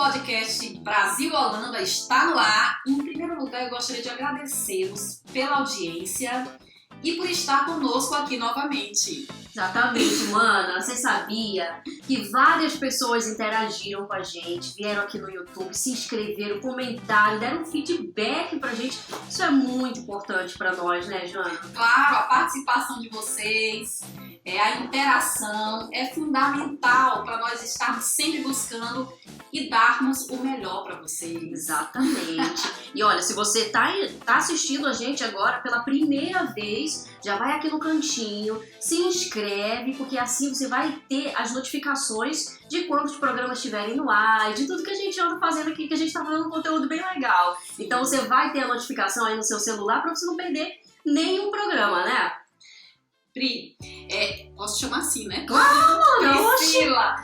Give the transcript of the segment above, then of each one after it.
podcast Brasil Holanda está no ar. Em primeiro lugar, eu gostaria de agradecê-los pela audiência e por estar conosco aqui novamente. Exatamente, mana. Você sabia que várias pessoas interagiram com a gente, vieram aqui no YouTube, se inscreveram, comentaram, deram feedback pra gente. Isso é muito importante pra nós, né, Joana? Claro, a participação de vocês, a interação é fundamental para nós estarmos sempre buscando e darmos o melhor para vocês. Exatamente. E olha, se você tá assistindo a gente agora pela primeira vez, já vai aqui no cantinho, se inscreve, porque assim você vai ter as notificações de quando os programas estiverem no ar, de tudo que a gente anda fazendo aqui, que a gente tá fazendo um conteúdo bem legal. Então você vai ter a notificação aí no seu celular para você não perder nenhum programa, né? Pri, posso chamar assim, né? Claro! Priscila,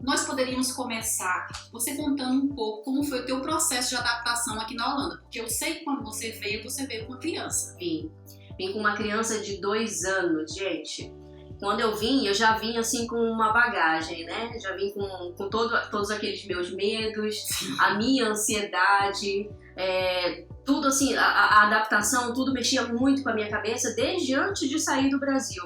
nós poderíamos começar você contando um pouco como foi o teu processo de adaptação aqui na Holanda, porque eu sei que quando você veio com uma criança. Vim com uma criança de 2 anos, gente. Quando eu vim, eu já vim assim com uma bagagem, né? Já vim com todos aqueles meus medos, a minha ansiedade, tudo assim, a adaptação, tudo mexia muito com a minha cabeça desde antes de sair do Brasil.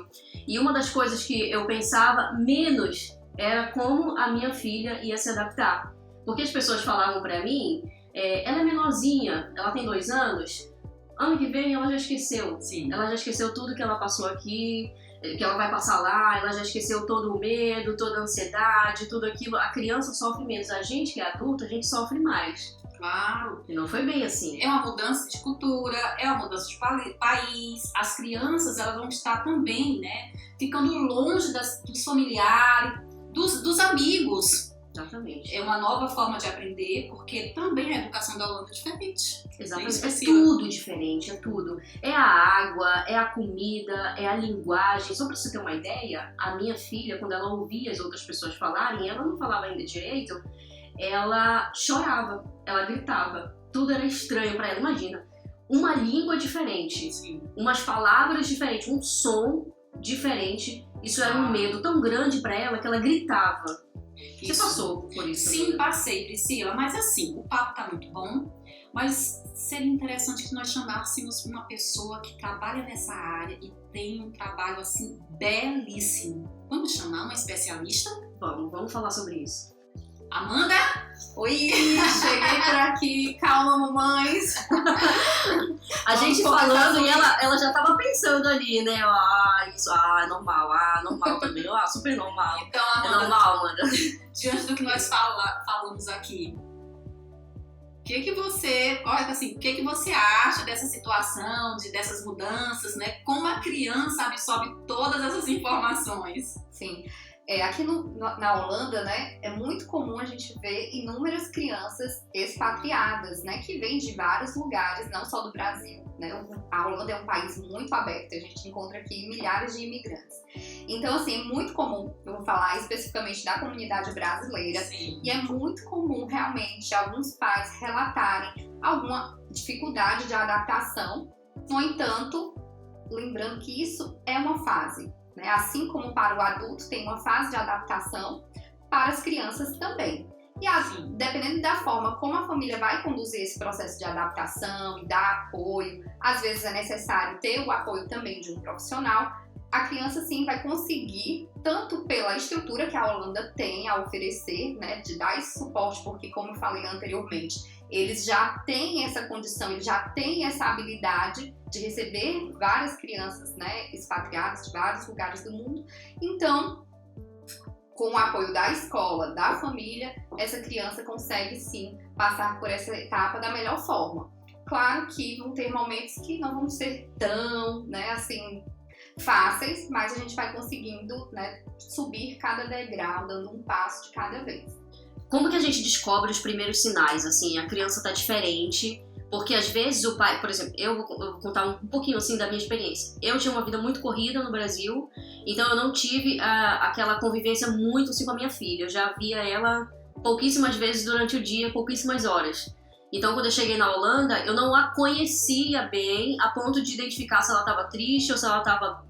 E uma das coisas que eu pensava menos era como a minha filha ia se adaptar. Porque as pessoas falavam pra mim, ela é menorzinha, ela tem 2 anos, ano que vem ela já esqueceu. Sim. Ela já esqueceu tudo que ela passou aqui, que ela vai passar lá, ela já esqueceu todo o medo, toda a ansiedade, tudo aquilo. A criança sofre menos, a gente que é adulta, a gente sofre mais. Claro. E não foi bem assim. É uma mudança de cultura, é uma mudança de país. As crianças, elas vão estar também, né, ficando longe dos familiares, dos amigos. Exatamente. É uma nova forma de aprender, porque também a educação da Holanda é diferente. Exatamente. É tudo diferente, é tudo. É a água, é a comida, é a linguagem. Só pra você ter uma ideia, a minha filha, quando ela ouvia as outras pessoas falarem, ela não falava ainda direito, ela chorava, ela gritava. Tudo era estranho pra ela. Imagina, uma língua diferente, Sim. umas palavras diferentes, um som diferente. Isso era um medo tão grande pra ela que ela gritava. Você passou por isso? Sim, passei, Priscila. Mas assim, o papo tá muito bom, mas seria interessante que nós chamássemos uma pessoa que trabalha nessa área e tem um trabalho assim belíssimo. Vamos chamar uma especialista? Vamos falar sobre isso. Amanda? Oi, cheguei por aqui. Calma, mamães. A gente falando e ela já tava pensando ali, né? Normal também. Super normal. Então, É Amanda, normal, Amanda. diante do que nós falamos aqui, o que você acha dessa situação, dessas mudanças, né? Como a criança absorve todas essas informações? Sim. Aqui na Holanda, né, é muito comum a gente ver inúmeras crianças expatriadas, né, que vêm de vários lugares, não só do Brasil, né? A Holanda é um país muito aberto, a gente encontra aqui milhares de imigrantes. Então, assim, é muito comum, eu vou falar especificamente da comunidade brasileira, Sim. e é muito comum realmente alguns pais relatarem alguma dificuldade de adaptação. No entanto, lembrando que isso é uma fase. Assim como para o adulto tem uma fase de adaptação, para as crianças também. E assim, dependendo da forma como a família vai conduzir esse processo de adaptação e dar apoio, às vezes é necessário ter o apoio também de um profissional, a criança sim vai conseguir, tanto pela estrutura que a Holanda tem a oferecer, né, de dar esse suporte, porque como eu falei anteriormente, eles já têm essa condição, eles já têm essa habilidade de receber várias crianças, né, expatriadas de vários lugares do mundo. Então, com o apoio da escola, da família, essa criança consegue sim passar por essa etapa da melhor forma. Claro que vão ter momentos que não vão ser tão, né, assim, fáceis, mas a gente vai conseguindo, né, subir cada degrau, dando um passo de cada vez. Como que a gente descobre os primeiros sinais? Assim, a criança tá diferente, porque às vezes o pai, por exemplo, eu vou contar um pouquinho assim da minha experiência. Eu tinha uma vida muito corrida no Brasil, então eu não tive aquela convivência muito assim com a minha filha. Eu já via ela pouquíssimas vezes durante o dia, pouquíssimas horas. Então, quando eu cheguei na Holanda, eu não a conhecia bem a ponto de identificar se ela estava triste ou se ela estava,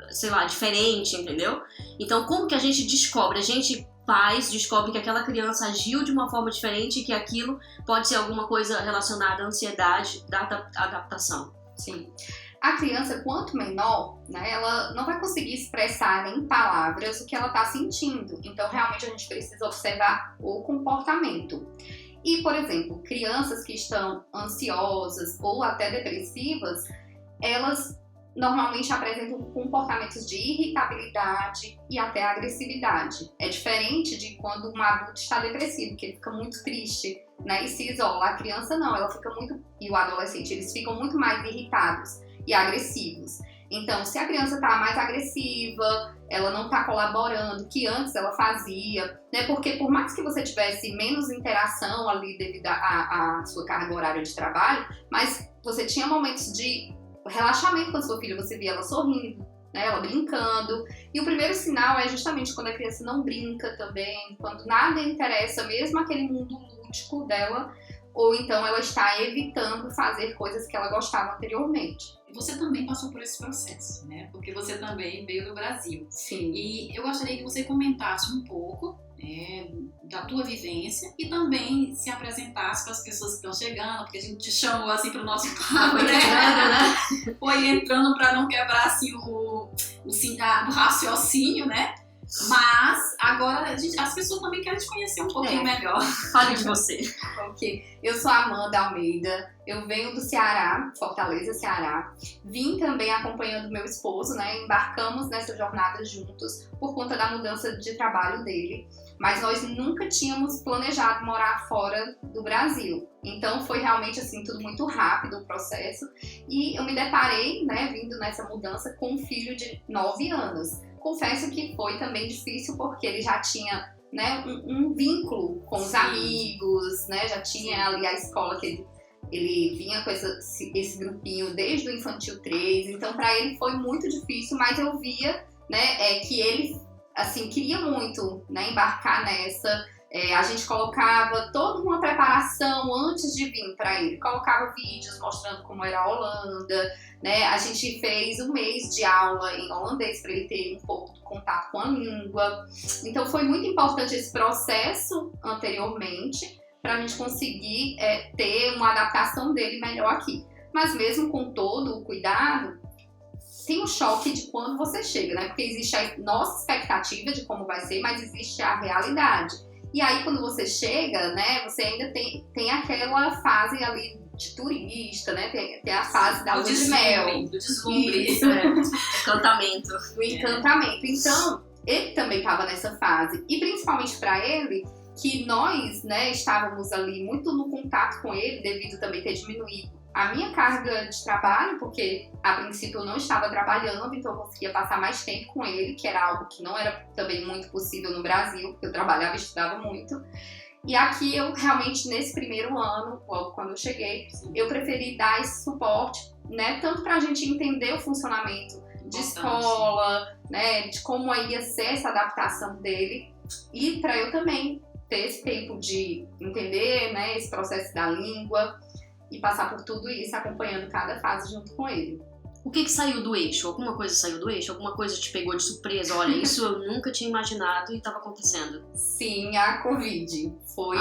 sei lá, diferente, entendeu? Então, como que a gente descobre? A gente pais descobrem que aquela criança agiu de uma forma diferente e que aquilo pode ser alguma coisa relacionada à ansiedade da adaptação. Sim. A criança, quanto menor, né, ela não vai conseguir expressar em palavras o que ela está sentindo. Então, realmente, a gente precisa observar o comportamento. E, por exemplo, crianças que estão ansiosas ou até depressivas, elas normalmente apresentam comportamentos de irritabilidade e até agressividade. É diferente de quando um adulto está depressivo, que ele fica muito triste, né, e se isola. A criança não, ela fica muito, e o adolescente, eles ficam muito mais irritados e agressivos. Então, se a criança está mais agressiva, ela não está colaborando, que antes ela fazia, né? Porque por mais que você tivesse menos interação ali devido à sua carga horária de trabalho, mas você tinha momentos de relaxamento com a sua filha, você via ela sorrindo, né? Ela brincando. E o primeiro sinal é justamente quando a criança não brinca também, quando nada interessa, mesmo aquele mundo lúdico dela, ou então ela está evitando fazer coisas que ela gostava anteriormente. Você também passou por esse processo, né? Porque você também veio do Brasil. Sim. E eu gostaria que você comentasse um pouco, né, da tua vivência e também se apresentasse para as pessoas que estão chegando, porque a gente te chamou assim para o nosso papo, né? Foi entrando para não quebrar assim o raciocínio, né? Mas agora as pessoas também querem te conhecer um pouquinho melhor. Fale de você. Ok. Eu sou Amanda Almeida, eu venho do Ceará, Fortaleza, Ceará. Vim também acompanhando meu esposo, né? Embarcamos nessa jornada juntos por conta da mudança de trabalho dele. Mas nós nunca tínhamos planejado morar fora do Brasil. Então foi realmente assim tudo muito rápido o processo. E eu me deparei, né, vindo nessa mudança com um filho de 9 anos. Confesso que foi também difícil porque ele já tinha, né, um vínculo com os amigos, né, já tinha ali a escola que ele vinha com esse grupinho desde o infantil 3, então para ele foi muito difícil, mas eu via, né, que ele assim queria muito, né, embarcar nessa. A gente colocava toda uma preparação antes de vir para ele, colocava vídeos mostrando como era a Holanda, né? A gente fez um mês de aula em holandês para ele ter um pouco de contato com a língua. Então foi muito importante esse processo anteriormente para a gente conseguir ter uma adaptação dele melhor aqui. Mas mesmo com todo o cuidado, tem o choque de quando você chega, né? Porque existe a nossa expectativa de como vai ser, mas existe a realidade. E aí, quando você chega, né, você ainda tem aquela fase ali de turista, né? Tem a fase da lua de mel. Do deslumbre. Isso, encantamento. Do encantamento. Então, ele também estava nessa fase. E principalmente para ele, que nós, né, estávamos ali muito no contato com ele, devido também ter diminuído a minha carga de trabalho, porque a princípio eu não estava trabalhando, então eu conseguia passar mais tempo com ele, que era algo que não era também muito possível no Brasil, porque eu trabalhava e estudava muito. E aqui eu realmente, nesse primeiro ano, logo quando eu cheguei, eu preferi dar esse suporte, né, tanto para a gente entender o funcionamento de escola, né, de como ia ser essa adaptação dele, e para eu também ter esse tempo de entender, né, esse processo da língua, e passar por tudo isso, acompanhando cada fase junto com ele. O que saiu do eixo? Alguma coisa saiu do eixo? Alguma coisa te pegou de surpresa? Olha, isso eu nunca tinha imaginado e estava acontecendo. Sim, a Covid. Foi...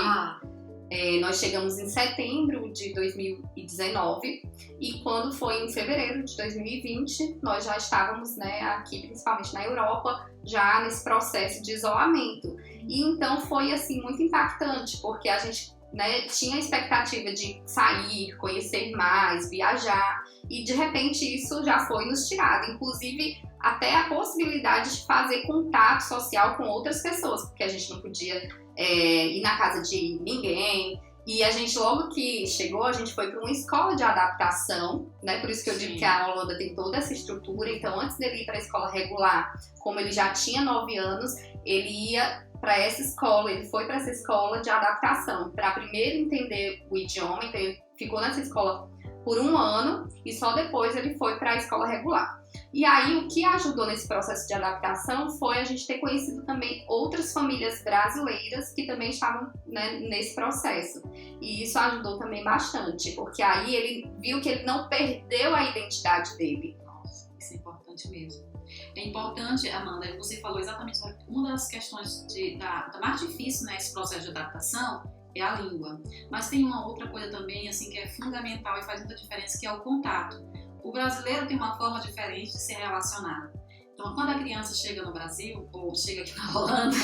nós chegamos em setembro de 2019 e quando foi em fevereiro de 2020, nós já estávamos, né, aqui, principalmente na Europa, já nesse processo de isolamento. E então foi, assim, muito impactante, porque a gente, né, tinha a expectativa de sair, conhecer mais, viajar, e de repente isso já foi nos tirado, inclusive até a possibilidade de fazer contato social com outras pessoas, porque a gente não podia ir na casa de ninguém, e a gente logo que chegou, a gente foi para uma escola de adaptação, né, por isso que eu digo que a Holanda tem toda essa estrutura. Então antes dele ir para a escola regular, como ele já tinha 9 anos, ele ia para essa escola, ele foi para essa escola de adaptação, para primeiro entender o idioma. Então ele ficou nessa escola por 1 ano e só depois ele foi para a escola regular. E aí o que ajudou nesse processo de adaptação foi a gente ter conhecido também outras famílias brasileiras que também estavam, né, nesse processo. E isso ajudou também bastante, porque aí ele viu que ele não perdeu a identidade dele. Nossa, isso é importante mesmo. É importante, Amanda, você falou exatamente, uma das questões da mais difícil nesse processo de adaptação é a língua. Mas tem uma outra coisa também, assim, que é fundamental e faz muita diferença, que é o contato. O brasileiro tem uma forma diferente de se relacionar. Então, quando a criança chega no Brasil, ou chega aqui na Holanda,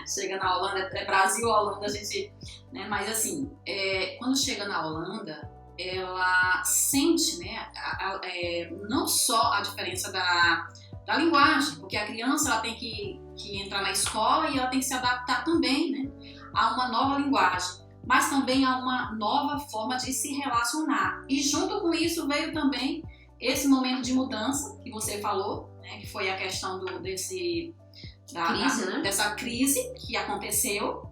chega na Holanda, é Brasil, Holanda, a gente... Né, mas assim, quando chega na Holanda, ela sente, né, não só a diferença da linguagem, porque a criança ela tem que entrar na escola e ela tem que se adaptar também, né, a uma nova linguagem, mas também a uma nova forma de se relacionar. E junto com isso veio também esse momento de mudança que você falou, né, que foi a questão dessa crise que aconteceu,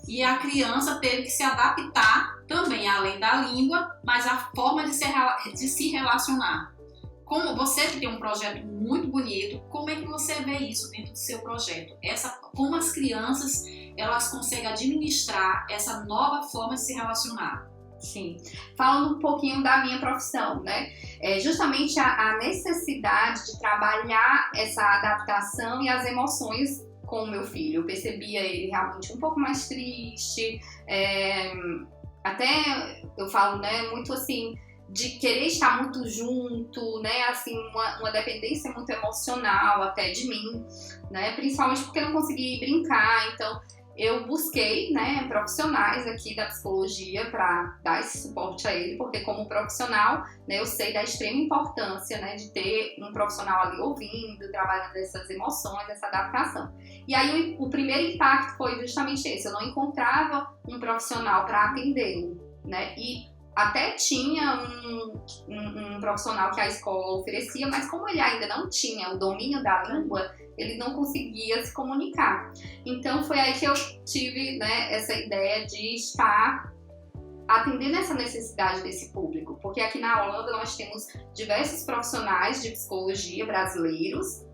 e a criança teve que se adaptar também, além da língua, mas a forma de se relacionar. Como você tem um projeto muito bonito, como é que você vê isso dentro do seu projeto? Como as crianças elas conseguem administrar essa nova forma de se relacionar? Sim. Falando um pouquinho da minha profissão, né? Justamente a necessidade de trabalhar essa adaptação e as emoções com o meu filho. Eu percebia ele realmente um pouco mais triste, até eu falo, né, muito assim, de querer estar muito junto, né, assim, uma dependência muito emocional até de mim, né, principalmente porque eu não conseguia brincar. Então eu busquei, né, profissionais aqui da psicologia para dar esse suporte a ele, porque como profissional, né, eu sei da extrema importância, né, de ter um profissional ali ouvindo, trabalhando essas emoções, essa adaptação. E aí o primeiro impacto foi justamente esse, eu não encontrava um profissional para atendê-lo, né, e até tinha um profissional que a escola oferecia, mas como ele ainda não tinha o domínio da língua, ele não conseguia se comunicar. Então foi aí que eu tive, né, essa ideia de estar atendendo essa necessidade desse público, porque aqui na Holanda nós temos diversos profissionais de psicologia brasileiros,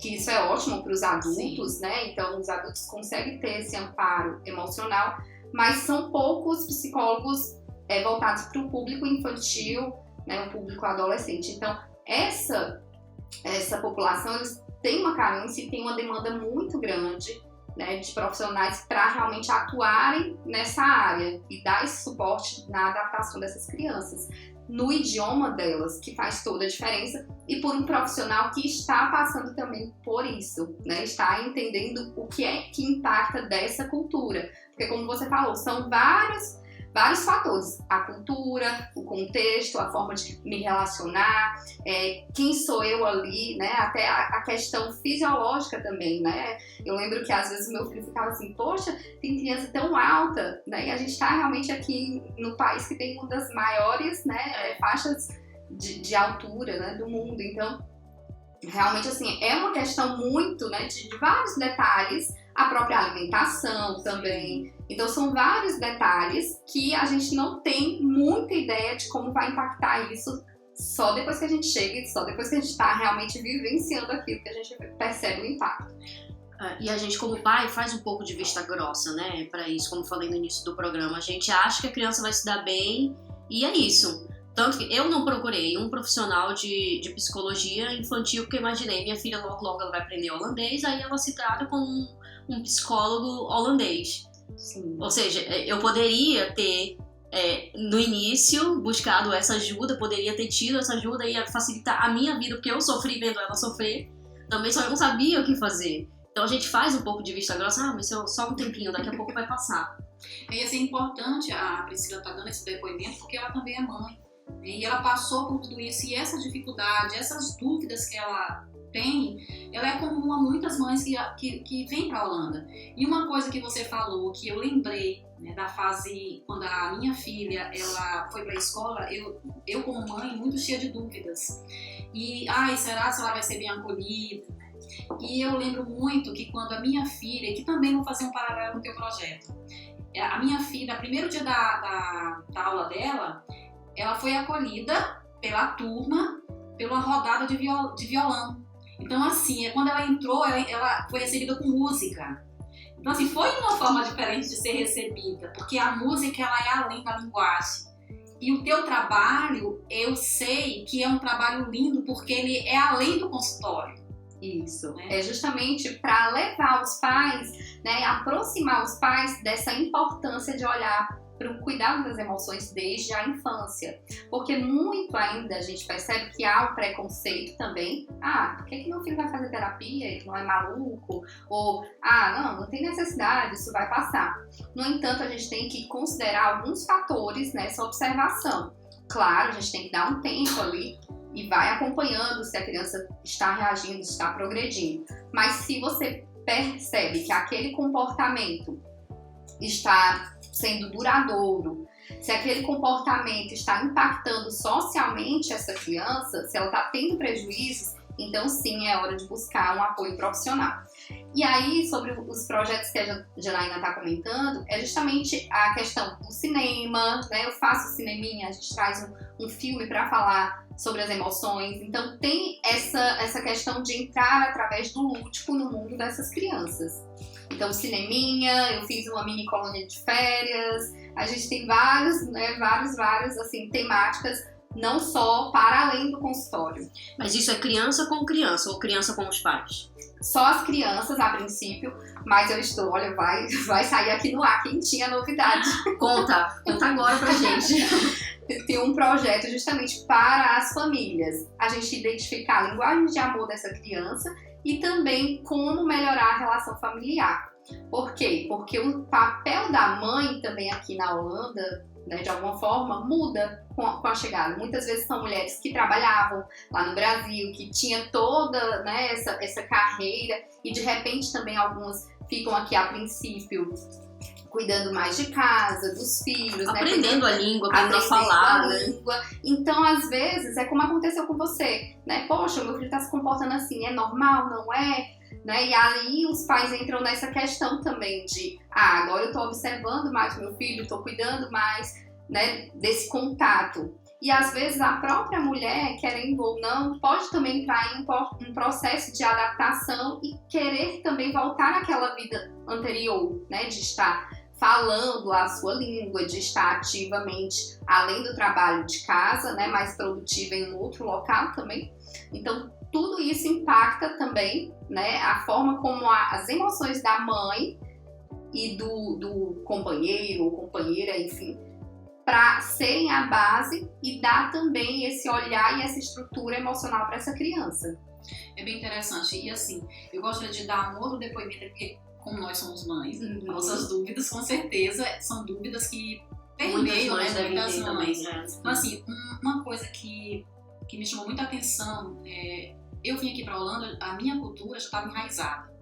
que isso é ótimo para os adultos, né? Então os adultos conseguem ter esse amparo emocional, mas são poucos psicólogos voltados para o público infantil, né, o público adolescente. Então essa população eles têm uma carência e tem uma demanda muito grande, né, de profissionais para realmente atuarem nessa área e dar esse suporte na adaptação dessas crianças, no idioma delas, que faz toda a diferença, e por um profissional que está passando também por isso, né, está entendendo o que é que impacta dessa cultura. Porque como você falou, são vários fatores, a cultura, o contexto, a forma de me relacionar, quem sou eu ali, né? Até a questão fisiológica também, né? Eu lembro que às vezes o meu filho ficava assim, poxa, tem criança tão alta, né? E a gente está realmente aqui no país que tem uma das maiores, né, faixas de altura, né, do mundo. Então, realmente assim, é uma questão muito, né, de vários detalhes, a própria alimentação também. Então são vários detalhes que a gente não tem muita ideia de como vai impactar isso só depois que a gente chega e só depois que a gente está realmente vivenciando aquilo que a gente percebe o impacto. E a gente, como pai, faz um pouco de vista grossa, né, para isso, como falei no início do programa. A gente acha que a criança vai se dar bem e é isso. Tanto que eu não procurei um profissional de psicologia infantil, porque imaginei, minha filha logo ela vai aprender holandês, aí ela se trata com um psicólogo holandês. Sim. Ou seja, eu poderia ter, no início, buscado essa ajuda, poderia ter tido essa ajuda e ia facilitar a minha vida, porque eu sofri vendo ela sofrer, também só eu não sabia o que fazer. Então a gente faz um pouco de vista grossa, mas só um tempinho, daqui a pouco vai passar. E assim, é importante a Priscila estar dando esse depoimento, porque ela também é mãe. E ela passou por tudo isso, e essa dificuldade, essas dúvidas que ela tem, ela é comum a muitas mães que vêm para a Holanda. E uma coisa que você falou, que eu lembrei, né, da fase quando a minha filha ela foi para a escola, eu como mãe, muito cheia de dúvidas. E, será que ela vai ser bem acolhida? E eu lembro muito que quando a minha filha, que também vou fazer um paralelo no teu projeto, a minha filha, no primeiro dia da aula dela, ela foi acolhida pela turma, pela rodada de violão. Então, assim, quando ela entrou, ela foi recebida com música. Então, assim, foi uma forma diferente de ser recebida, porque a música, ela é além da linguagem. E o teu trabalho, eu sei que é um trabalho lindo, porque ele é além do consultório. Isso. Né? É justamente para levar os pais, né, aproximar os pais dessa importância de olhar para o cuidado das emoções desde a infância. Porque muito ainda a gente percebe que há um preconceito também. Por que meu filho vai fazer terapia? Ele não é maluco? Ou, não tem necessidade, isso vai passar. No entanto, a gente tem que considerar alguns fatores nessa observação. Claro, a gente tem que dar um tempo ali e vai acompanhando se a criança está reagindo, se está progredindo. Mas se você percebe que aquele comportamento está sendo duradouro, se aquele comportamento está impactando socialmente essa criança, se ela está tendo prejuízos, então sim, é hora de buscar um apoio profissional. E aí, sobre os projetos que a Janaína está comentando, é justamente a questão do cinema, né? Eu faço cineminha, a gente traz um filme para falar sobre as emoções, então tem essa questão de entrar através do lúdico no mundo dessas crianças. Então, cineminha, eu fiz uma mini colônia de férias, a gente tem várias, assim, temáticas, não só para além do consultório. Mas isso é criança com criança ou criança com os pais? Só as crianças, a princípio, mas eu estou, olha, vai sair aqui no ar quentinha a novidade. Conta agora pra gente. Tem um projeto justamente para as famílias. A gente identificar a linguagem de amor dessa criança e também como melhorar a relação familiar. Por quê? Porque o papel da mãe também aqui na Holanda, né, de alguma forma, muda com a chegada. Muitas vezes são mulheres que trabalhavam lá no Brasil, que tinha toda, né, essa carreira e de repente também algumas ficam aqui a princípio cuidando mais de casa, dos filhos, aprendendo né? a língua, aprendendo a falar, né? Então, às vezes, é como aconteceu com você, né? Poxa, meu filho tá se comportando assim, é normal, não é? Né? E aí os pais entram nessa questão também de agora eu tô observando mais meu filho, tô cuidando mais, né, desse contato. E às vezes a própria mulher, querendo ou não, pode também entrar em um processo de adaptação e querer também voltar àquela vida anterior, né, de estar falando a sua língua, de estar ativamente, além do trabalho de casa, né, mais produtiva em um outro local também. Então, tudo isso impacta também, né, a forma como as emoções da mãe e do companheiro ou companheira, enfim, para serem a base e dar também esse olhar e essa estrutura emocional para essa criança. É bem interessante. E assim, eu gostaria de dar um outro depoimento, porque como nós somos mães, nossas dúvidas, com certeza, são dúvidas que permeiam, né, muitas mães. Então, assim, uma coisa que me chamou muita atenção, eu vim aqui para a Holanda, a minha cultura já estava enraizada.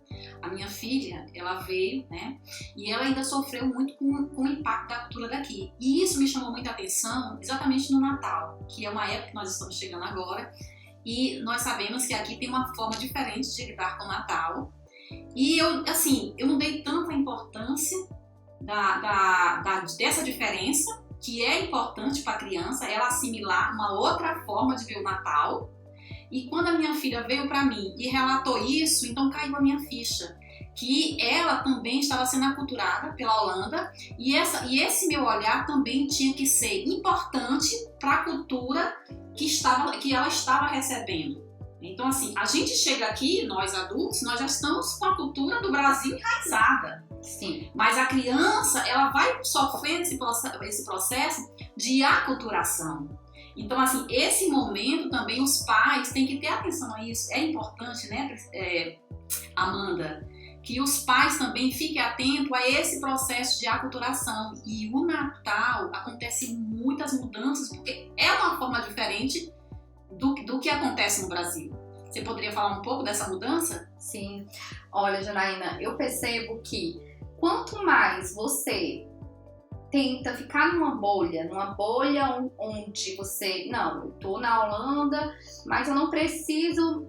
A minha filha, ela veio, né, e ela ainda sofreu muito com o impacto da cultura daqui. E isso me chamou muita atenção exatamente no Natal, que é uma época que nós estamos chegando agora, e nós sabemos que aqui tem uma forma diferente de lidar com o Natal. E eu não dei tanta importância dessa diferença, que é importante para a criança, ela assimilar uma outra forma de ver o Natal. E quando a minha filha veio para mim e relatou isso, então caiu a minha ficha, que ela também estava sendo aculturada pela Holanda e esse meu olhar também tinha que ser importante para a cultura que ela estava recebendo. Então, assim, a gente chega aqui, nós adultos, nós já estamos com a cultura do Brasil enraizada. Sim. Mas a criança, ela vai sofrendo esse processo de aculturação. Então, assim, esse momento também os pais têm que ter atenção a isso. É importante, né, Amanda, que os pais também fiquem atentos a esse processo de aculturação. E o Natal acontece muitas mudanças, porque é uma forma diferente do que acontece no Brasil. Você poderia falar um pouco dessa mudança? Sim. Olha, Janaína, eu percebo que quanto mais você tenta ficar numa bolha onde você, não, eu tô na Holanda, mas eu não preciso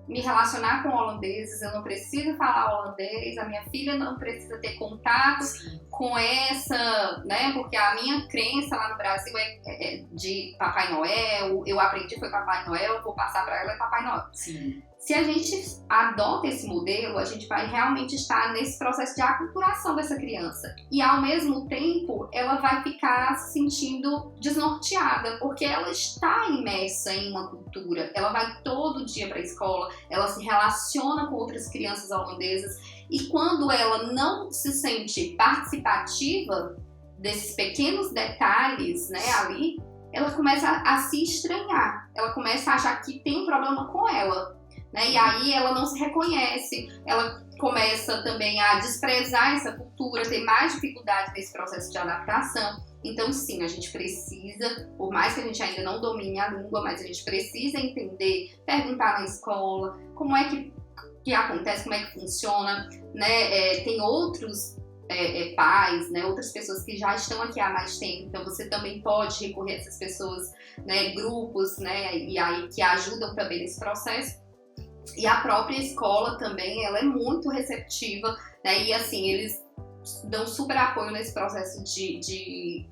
me relacionar com holandeses, eu não preciso falar holandês, a minha filha não precisa ter contato com essa, né, porque a minha crença lá no Brasil é de Papai Noel, eu aprendi foi Papai Noel, vou passar para ela é Papai Noel. Sim. Se a gente adota esse modelo, a gente vai realmente estar nesse processo de aculturação dessa criança. E, ao mesmo tempo, ela vai ficar se sentindo desnorteada, porque ela está imersa em uma cultura. Ela vai todo dia para a escola, ela se relaciona com outras crianças holandesas. E quando ela não se sente participativa desses pequenos detalhes, né, ali, ela começa a se estranhar. Ela começa a achar que tem um problema com ela. Né? E aí ela não se reconhece, ela começa também a desprezar essa cultura, ter mais dificuldade nesse processo de adaptação. Então sim, a gente precisa, por mais que a gente ainda não domine a língua, mas a gente precisa entender, perguntar na escola, como é que acontece, como é que funciona, né? Tem outros pais, né, outras pessoas que já estão aqui há mais tempo, então você também pode recorrer a essas pessoas, né, grupos, né, e aí que ajudam também nesse processo. E a própria escola também, ela é muito receptiva, né? E assim, eles dão super apoio nesse processo de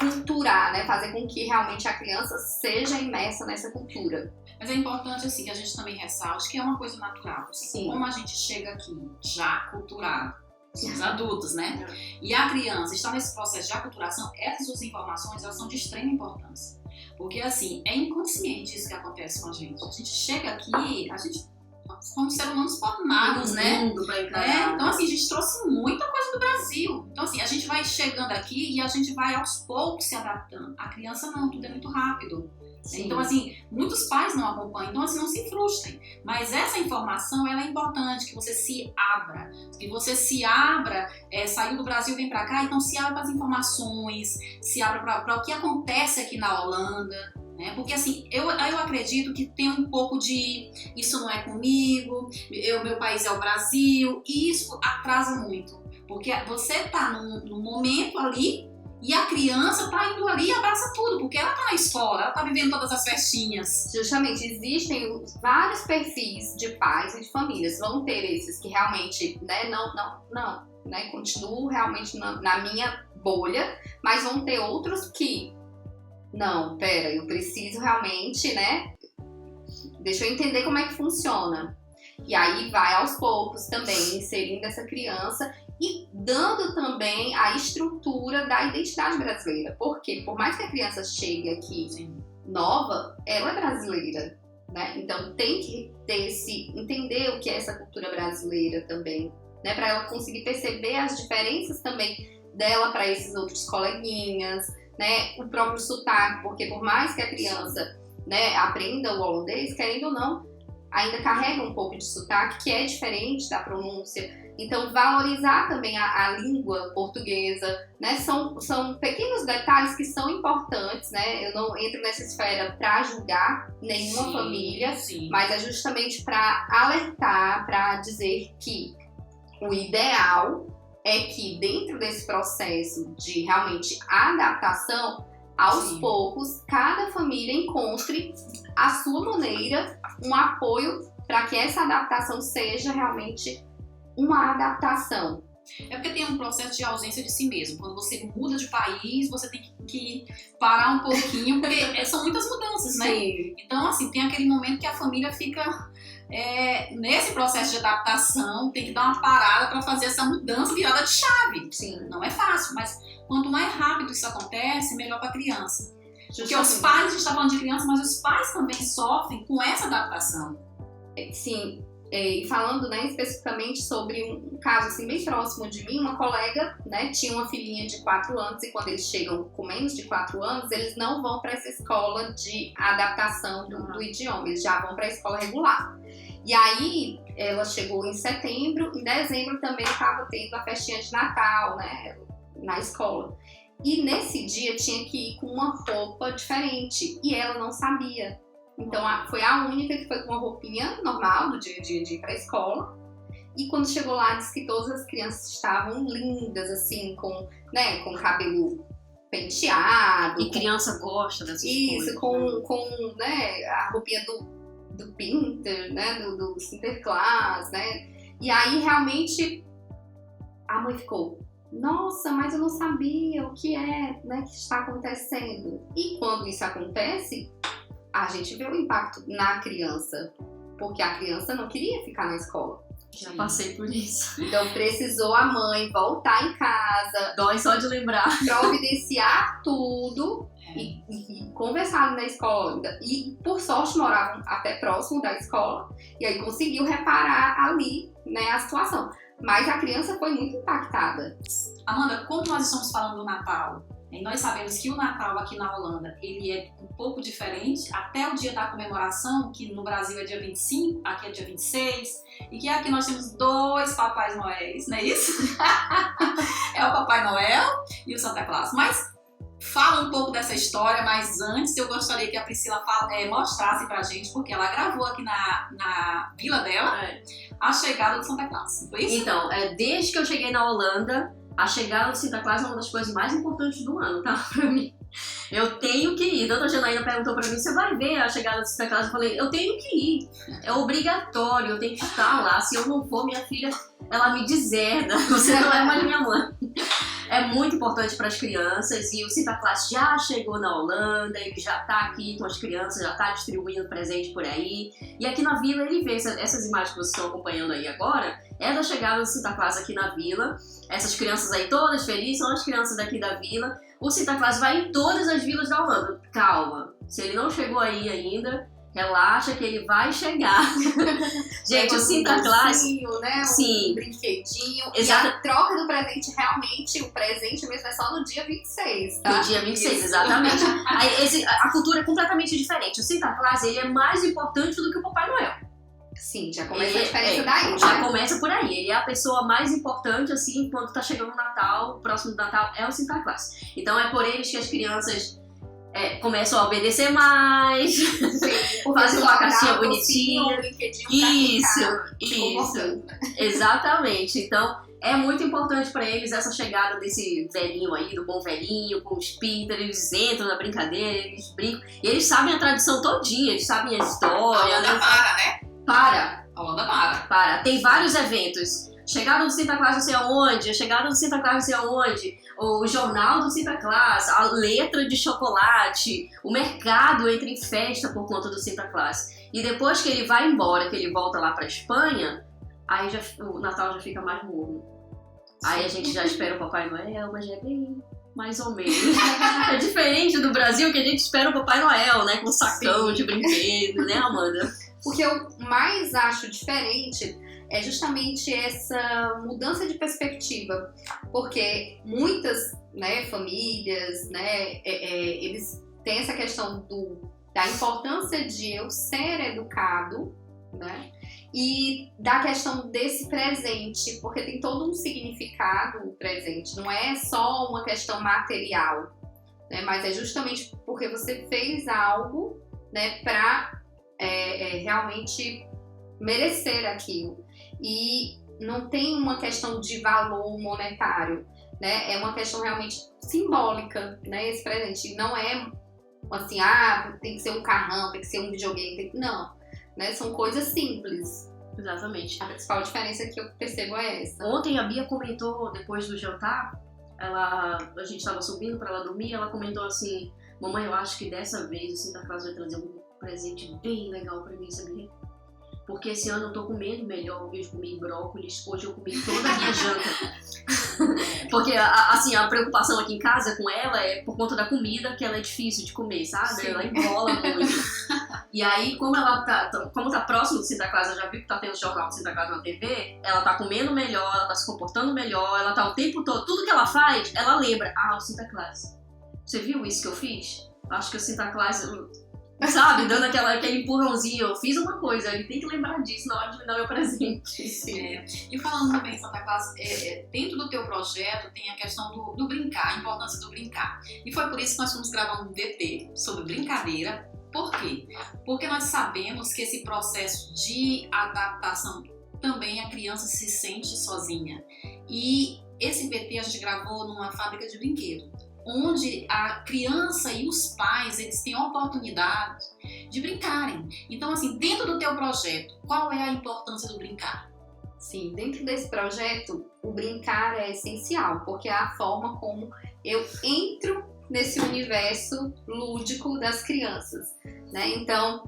culturar, né? Fazer com que realmente a criança seja imersa nessa cultura. Mas é importante, assim, que a gente também ressalte que é uma coisa natural. Assim, como a gente chega aqui já culturado, somos adultos, né? E a criança está nesse processo de aculturação, essas informações, elas são de extrema importância. Porque, assim, é inconsciente isso que acontece com a gente. A gente chega aqui, somos seres humanos formados, né? Então, assim, a gente trouxe muita coisa do Brasil. Então, assim, a gente vai chegando aqui e a gente vai aos poucos se adaptando. A criança não, tudo é muito rápido. Sim. Então, assim, muitos pais não acompanham. Então, assim, não se frustrem. Mas essa informação, ela é importante, que você se abra. Que você se abra, saiu do Brasil, vem pra cá, então se abra para as informações, se abra para o que acontece aqui na Holanda. Né? Porque, assim, eu acredito que tem um pouco de isso não é comigo, meu país é o Brasil, e isso atrasa muito. Porque você tá num momento ali, e a criança tá indo ali e abraça tudo, porque ela tá na escola, ela tá vivendo todas as festinhas. Justamente, existem vários perfis de pais e de famílias. Vão ter esses que realmente, né, não, né, continuam realmente na minha bolha, mas vão ter outros que, não, pera, eu preciso realmente, né, deixa eu entender como é que funciona. E aí vai aos poucos também inserindo essa criança e dando também a estrutura da identidade brasileira. Porque, por mais que a criança chegue aqui nova, ela é brasileira, né? Então tem que entender o que é essa cultura brasileira também, né? Para ela conseguir perceber as diferenças também dela para esses outros coleguinhas, né? O próprio sotaque, porque por mais que a criança, né, aprenda o holandês, querendo ou não, ainda carrega um pouco de sotaque, que é diferente da pronúncia. Então, valorizar também a língua portuguesa, né? São pequenos detalhes que são importantes, né? Eu não entro nessa esfera para julgar nenhuma família, mas é justamente para alertar, para dizer que o ideal é que dentro desse processo de realmente adaptação, aos poucos, cada família encontre a sua maneira, um apoio para que essa adaptação seja realmente uma adaptação. É porque tem um processo de ausência de si mesmo. Quando você muda de país, você tem que parar um pouquinho, porque são muitas mudanças, né? Sim. Então, assim, tem aquele momento que a família fica nesse processo de adaptação, tem que dar uma parada para fazer essa mudança virada de chave. Sim. Não é fácil, mas quanto mais rápido isso acontece, melhor para a criança. Justamente. Porque os pais, a gente está falando de criança, mas os pais também sofrem com essa adaptação. Sim. E falando, né, especificamente sobre um caso assim, bem próximo de mim, uma colega, né, tinha uma filhinha de 4 anos e quando eles chegam com menos de 4 anos, eles não vão para essa escola de adaptação do idioma, eles já vão para a escola regular. E aí, ela chegou em setembro, em dezembro também estava tendo a festinha de Natal, né, na escola. E nesse dia tinha que ir com uma roupa diferente e ela não sabia. Então, foi a única que foi com uma roupinha normal do dia a dia de ir para a escola. E quando chegou lá, disse que todas as crianças estavam lindas, assim, com cabelo penteado. E criança gosta dessas coisas. Isso, com né, a roupinha do Pinter, né, do Sinterklaas, né. E aí, realmente, a mãe ficou, nossa, mas eu não sabia o que é, né, que está acontecendo. E quando isso acontece, a gente vê o impacto na criança, porque a criança não queria ficar na escola. Já passei por isso. Então precisou a mãe voltar em casa, Dói só de lembrar. providenciar tudo e conversar na escola. E por sorte moravam até próximo da escola e aí conseguiu reparar ali, né, a situação. Mas a criança foi muito impactada. Amanda, como nós estamos falando do Natal, e nós sabemos que o Natal aqui na Holanda, ele é um pouco diferente, até o dia da comemoração, que no Brasil é dia 25, aqui é dia 26, e que aqui nós temos 2 Papais Noéis, não é isso? É o Papai Noel e o Santa Claus. Mas fala um pouco dessa história, mas antes eu gostaria que a Priscila mostrasse pra gente, porque ela gravou aqui na vila dela a chegada do Santa Claus, foi isso? Então, desde que eu cheguei na Holanda, a chegada do Santa Claus é uma das coisas mais importantes do ano, tá? Pra mim. Eu tenho que ir. Doutora Janaína perguntou pra mim, você vai ver a chegada do Santa Claus? Eu falei, eu tenho que ir. É obrigatório, eu tenho que estar lá. Se eu não for, minha filha, ela me deserda. Você não é mais minha mãe. É muito importante para as crianças e o Santa Claus já chegou na Holanda, ele já tá aqui com as crianças, já tá distribuindo presente por aí. E aqui na vila ele vê essas imagens que vocês estão acompanhando aí agora, é da chegada do Santa Claus aqui na vila. Essas crianças aí todas felizes são as crianças daqui da vila. O Santa Claus vai em todas as vilas da Holanda. Calma, se ele não chegou aí ainda, relaxa que ele vai chegar. Gente, o Santa Claus... né? Sim. Um brinquedinho. Exato. E a troca do presente, realmente, o presente mesmo é só no dia 26, tá? No dia 26, Isso. exatamente. Aí, a cultura é completamente diferente. O Santa Claus, ele é mais importante do que o Papai Noel. Sim, já começa a diferença daí, já né? começa por aí. Ele é a pessoa mais importante, assim, quando tá chegando o Natal, o próximo do Natal é o Santa Claus. Então é por eles que as crianças começam a obedecer mais, fazem uma caixinha bonitinha. Isso. Exatamente. Então é muito importante pra eles essa chegada desse velhinho aí, do bom velhinho, com os Peter, eles entram na brincadeira, eles brincam. E eles sabem a tradição todinha, eles sabem a história. A Holanda para, né? A Holanda para. Tem vários eventos. Chegada do Santa Claus não sei aonde, a chegada do Santa Claus não sei aonde, o jornal do Santa Claus, a letra de chocolate, o mercado entra em festa por conta do Santa Claus. E depois que ele vai embora, que ele volta lá pra Espanha, aí o Natal já fica mais morno. Aí a gente já espera o Papai Noel, mas é bem mais ou menos. É diferente do Brasil, que a gente espera o Papai Noel, né? Com sacão de brinquedo, né, Amanda? O que eu mais acho diferente é justamente essa mudança de perspectiva, porque muitas, né, famílias, né, eles têm essa questão da importância de eu ser educado, né, e da questão desse presente, porque tem todo um significado o presente, não é só uma questão material, né, mas é justamente porque você fez algo, né, para realmente merecer aquilo. E não tem uma questão de valor monetário, né? É uma questão realmente simbólica, né? Esse presente não é assim, tem que ser um carrão, tem que ser um videogame, não, né? São coisas simples. Exatamente. A principal diferença que eu percebo é essa. Ontem a Bia comentou, depois do jantar, a gente estava subindo para ela dormir, ela comentou assim, mamãe, eu acho que dessa vez o Santa Claus vai trazer um presente bem legal pra mim, sabia? Porque esse ano eu tô comendo melhor, eu comi brócolis, hoje eu comi toda a minha janta. Porque, assim, a preocupação aqui em casa com ela é por conta da comida, que ela é difícil de comer, sabe? Sim. Ela embola muito. E aí, como tá próximo do Santa Claus, eu já vi que tá tendo jornal do Santa Claus na TV, ela tá comendo melhor, ela tá se comportando melhor, ela tá o tempo todo, tudo que ela faz, ela lembra, o Santa Claus. Você viu isso que eu fiz? Acho que o Santa Claus... Sabe, dando aquele empurrãozinho, eu fiz uma coisa, ele tem que lembrar disso na hora de me dar meu presente. E falando também, Santa Claus, dentro do teu projeto tem a questão do brincar, a importância do brincar. E foi por isso que nós fomos gravar um VT sobre brincadeira. Por quê? Porque nós sabemos que esse processo de adaptação também a criança se sente sozinha. E esse VT a gente gravou numa fábrica de brinquedos, onde a criança e os pais, eles têm a oportunidade de brincarem. Então, assim, dentro do teu projeto, qual é a importância do brincar? Sim, dentro desse projeto, o brincar é essencial, porque é a forma como eu entro nesse universo lúdico das crianças, né? Então,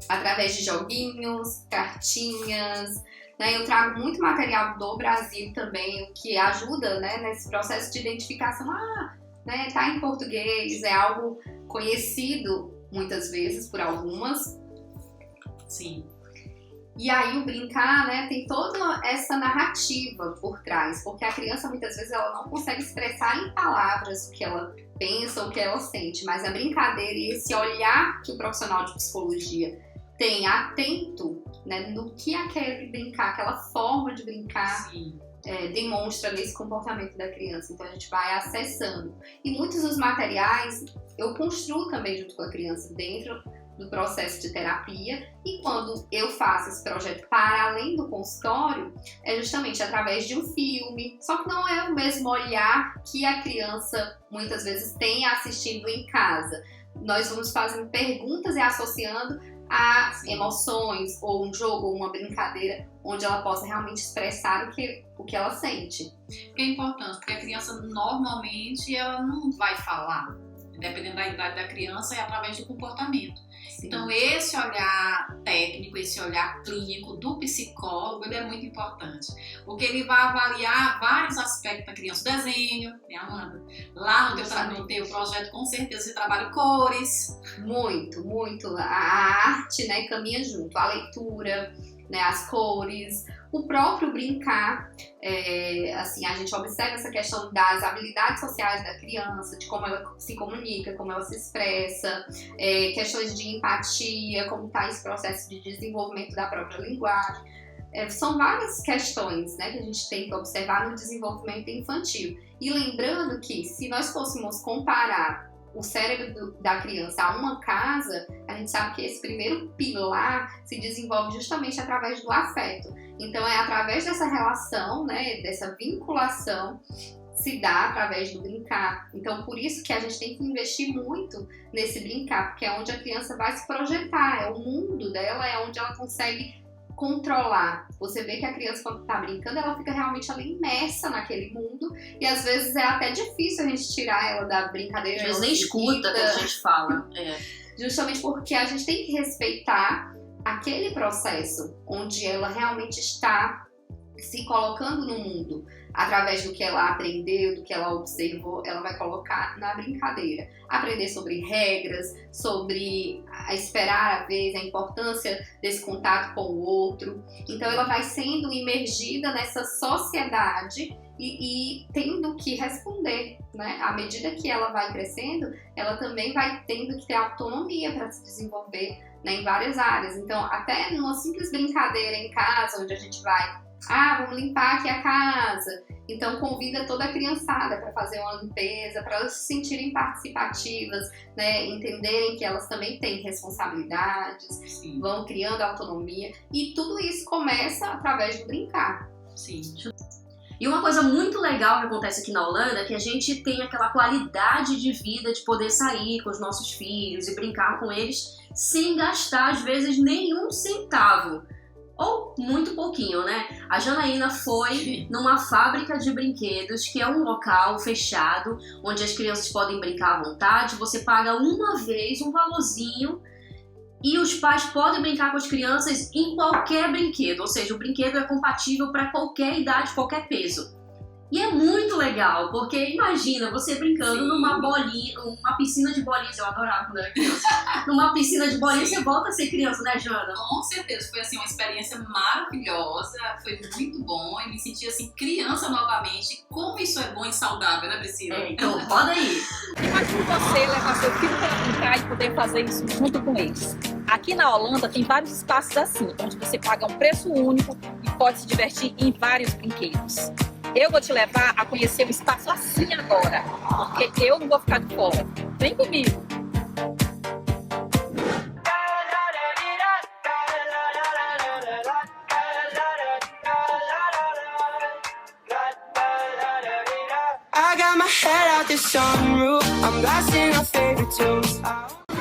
através de joguinhos, cartinhas, né? Eu trago muito material do Brasil também, o que ajuda, né, nesse processo de identificação. Né, tá em português, é algo conhecido muitas vezes por algumas. Sim. E aí o brincar, né, tem toda essa narrativa por trás, porque a criança muitas vezes ela não consegue expressar em palavras o que ela pensa ou o que ela sente, mas a brincadeira e esse olhar que o profissional de psicologia tem atento, né, no que aquele brincar, aquela forma de brincar demonstra nesse comportamento da criança. Então a gente vai acessando. E muitos dos materiais eu construo também junto com a criança dentro do processo de terapia, e quando eu faço esse projeto para além do consultório, é justamente através de um filme, só que não é o mesmo olhar que a criança muitas vezes tem assistindo em casa. Nós vamos fazendo perguntas e associando a emoções, ou um jogo, ou uma brincadeira, onde ela possa realmente expressar o que ela sente. É importante, porque a criança normalmente ela não vai falar, dependendo da idade da criança, é através do comportamento. Sim. Então esse olhar técnico, esse olhar clínico do psicólogo, ele é muito importante, porque ele vai avaliar vários aspectos da criança. O desenho, né, Amanda? Lá no teu projeto, com certeza você trabalha cores. Muito, muito. A arte, né, caminha junto, a leitura, né, as cores, o próprio brincar, assim, a gente observa essa questão das habilidades sociais da criança, de como ela se comunica, como ela se expressa, questões de empatia, como está esse processo de desenvolvimento da própria linguagem. São várias questões, né, que a gente tem que observar no desenvolvimento infantil. E lembrando que se nós fôssemos comparar o cérebro da criança a uma casa, a gente sabe que esse primeiro pilar se desenvolve justamente através do afeto. Então é através dessa relação, né, dessa vinculação, se dá através do brincar. Então por isso que a gente tem que investir muito nesse brincar, porque é onde a criança vai se projetar, é o mundo dela, é onde ela consegue controlar. Você vê que a criança, quando está brincando, ela fica realmente ali imersa naquele mundo, e às vezes é até difícil a gente tirar ela da brincadeira. Às vezes nem escuta o que a gente fala. Justamente porque a gente tem que respeitar aquele processo onde ela realmente está se colocando no mundo. Através do que ela aprendeu, do que ela observou, ela vai colocar na brincadeira. Aprender sobre regras, sobre esperar a vez, a importância desse contato com o outro. Então ela vai sendo imergida nessa sociedade e tendo que responder, né? À medida que ela vai crescendo, ela também vai tendo que ter autonomia para se desenvolver, né, em várias áreas. Então até numa simples brincadeira em casa, onde a gente vai vamos limpar aqui a casa. Então convida toda a criançada para fazer uma limpeza, para elas se sentirem participativas, né? Entenderem que elas também têm responsabilidades, sim, vão criando autonomia. E tudo isso começa através do brincar. Sim. E uma coisa muito legal que acontece aqui na Holanda é que a gente tem aquela qualidade de vida de poder sair com os nossos filhos e brincar com eles sem gastar, às vezes, nenhum centavo. Ou muito pouquinho, né? A Janaína foi numa fábrica de brinquedos, que é um local fechado, onde as crianças podem brincar à vontade. Você paga uma vez um valorzinho e os pais podem brincar com as crianças em qualquer brinquedo. Ou seja, o brinquedo é compatível para qualquer idade, qualquer peso. E é muito legal, porque imagina você brincando, sim, numa bolinha, uma piscina de bolinhas. Eu adorava quando era criança. Numa piscina de bolinhas, sim, você volta a ser criança, né, Jana? Com certeza, foi assim uma experiência maravilhosa, foi muito bom, e me senti assim criança novamente. Como isso é bom e saudável, né, Priscila? Então roda aí. Imagine você levar seu filho para brincar e poder fazer isso junto com eles. Aqui na Holanda tem vários espaços assim, onde você paga um preço único e pode se divertir em vários brinquedos. Eu vou te levar a conhecer o espaço assim agora, porque eu não vou ficar de fora. Vem comigo!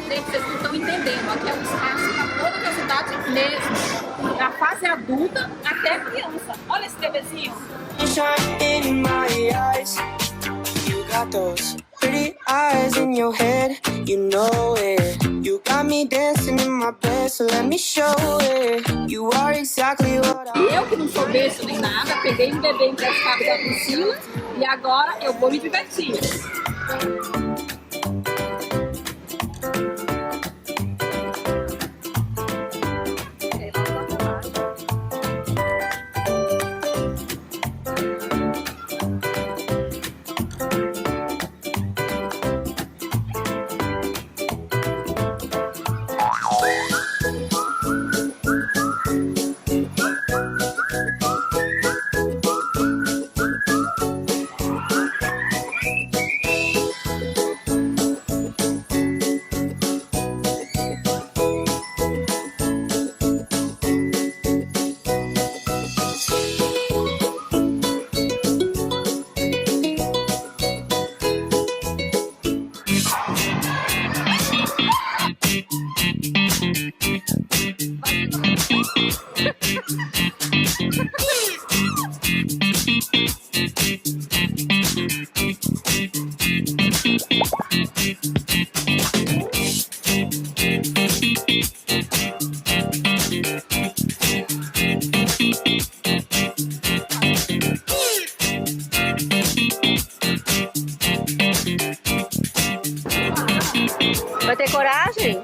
Gente, vocês não estão entendendo. Aqui é um espaço para toda a cidade mesmo. Da fase adulta até criança. Olha esse bebezinho. In my eyes, you got those pretty eyes in your head, you know it. You got me dancing in my bed, so let me show it. You are exactly what I... Eu que não sou berço nem nada, peguei um bebê emprestado da Priscila e agora eu vou me divertir. Vai ter coragem?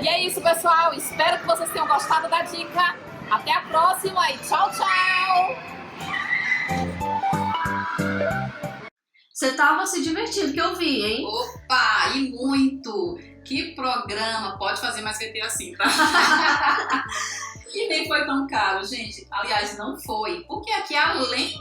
E é isso, pessoal. Espero que vocês tenham gostado da dica. Até a próxima e tchau, tchau! Você tava se divertindo, que eu vi, hein? Opa, e muito! Que programa! Pode fazer mais VT assim, tá? E nem foi tão caro, gente. Aliás, não foi. Porque aqui, além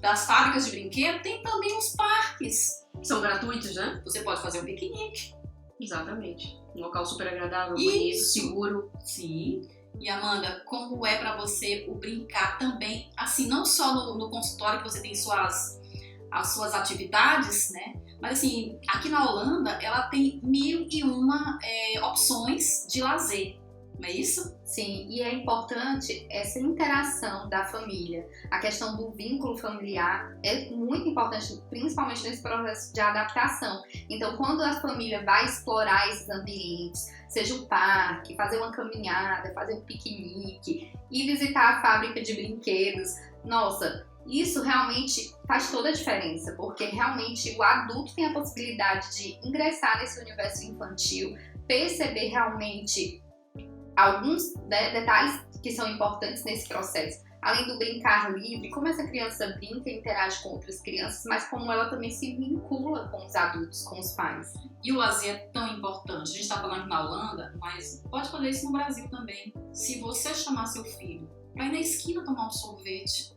das fábricas de brinquedo, tem também os parques. São gratuitos, né? Você pode fazer um piquenique. Exatamente. Um local super agradável, Isso. bonito, seguro. Sim. E Amanda, como é pra você o brincar também, assim, não só no consultório que você tem as suas atividades, né? Mas assim, aqui na Holanda, ela tem 1001 opções de lazer, não é isso? Sim, e é importante essa interação da família. A questão do vínculo familiar é muito importante, principalmente nesse processo de adaptação. Então, quando a família vai explorar esses ambientes, seja um parque, fazer uma caminhada, fazer um piquenique e visitar a fábrica de brinquedos, nossa, isso realmente faz toda a diferença, porque realmente o adulto tem a possibilidade de ingressar nesse universo infantil, perceber realmente alguns detalhes que são importantes nesse processo. Além do brincar livre, como essa criança brinca e interage com outras crianças, mas como ela também se vincula com os adultos, com os pais. E o lazer é tão importante. A gente está falando na Holanda, mas pode fazer isso no Brasil também. Se você chamar seu filho para ir na esquina tomar um sorvete,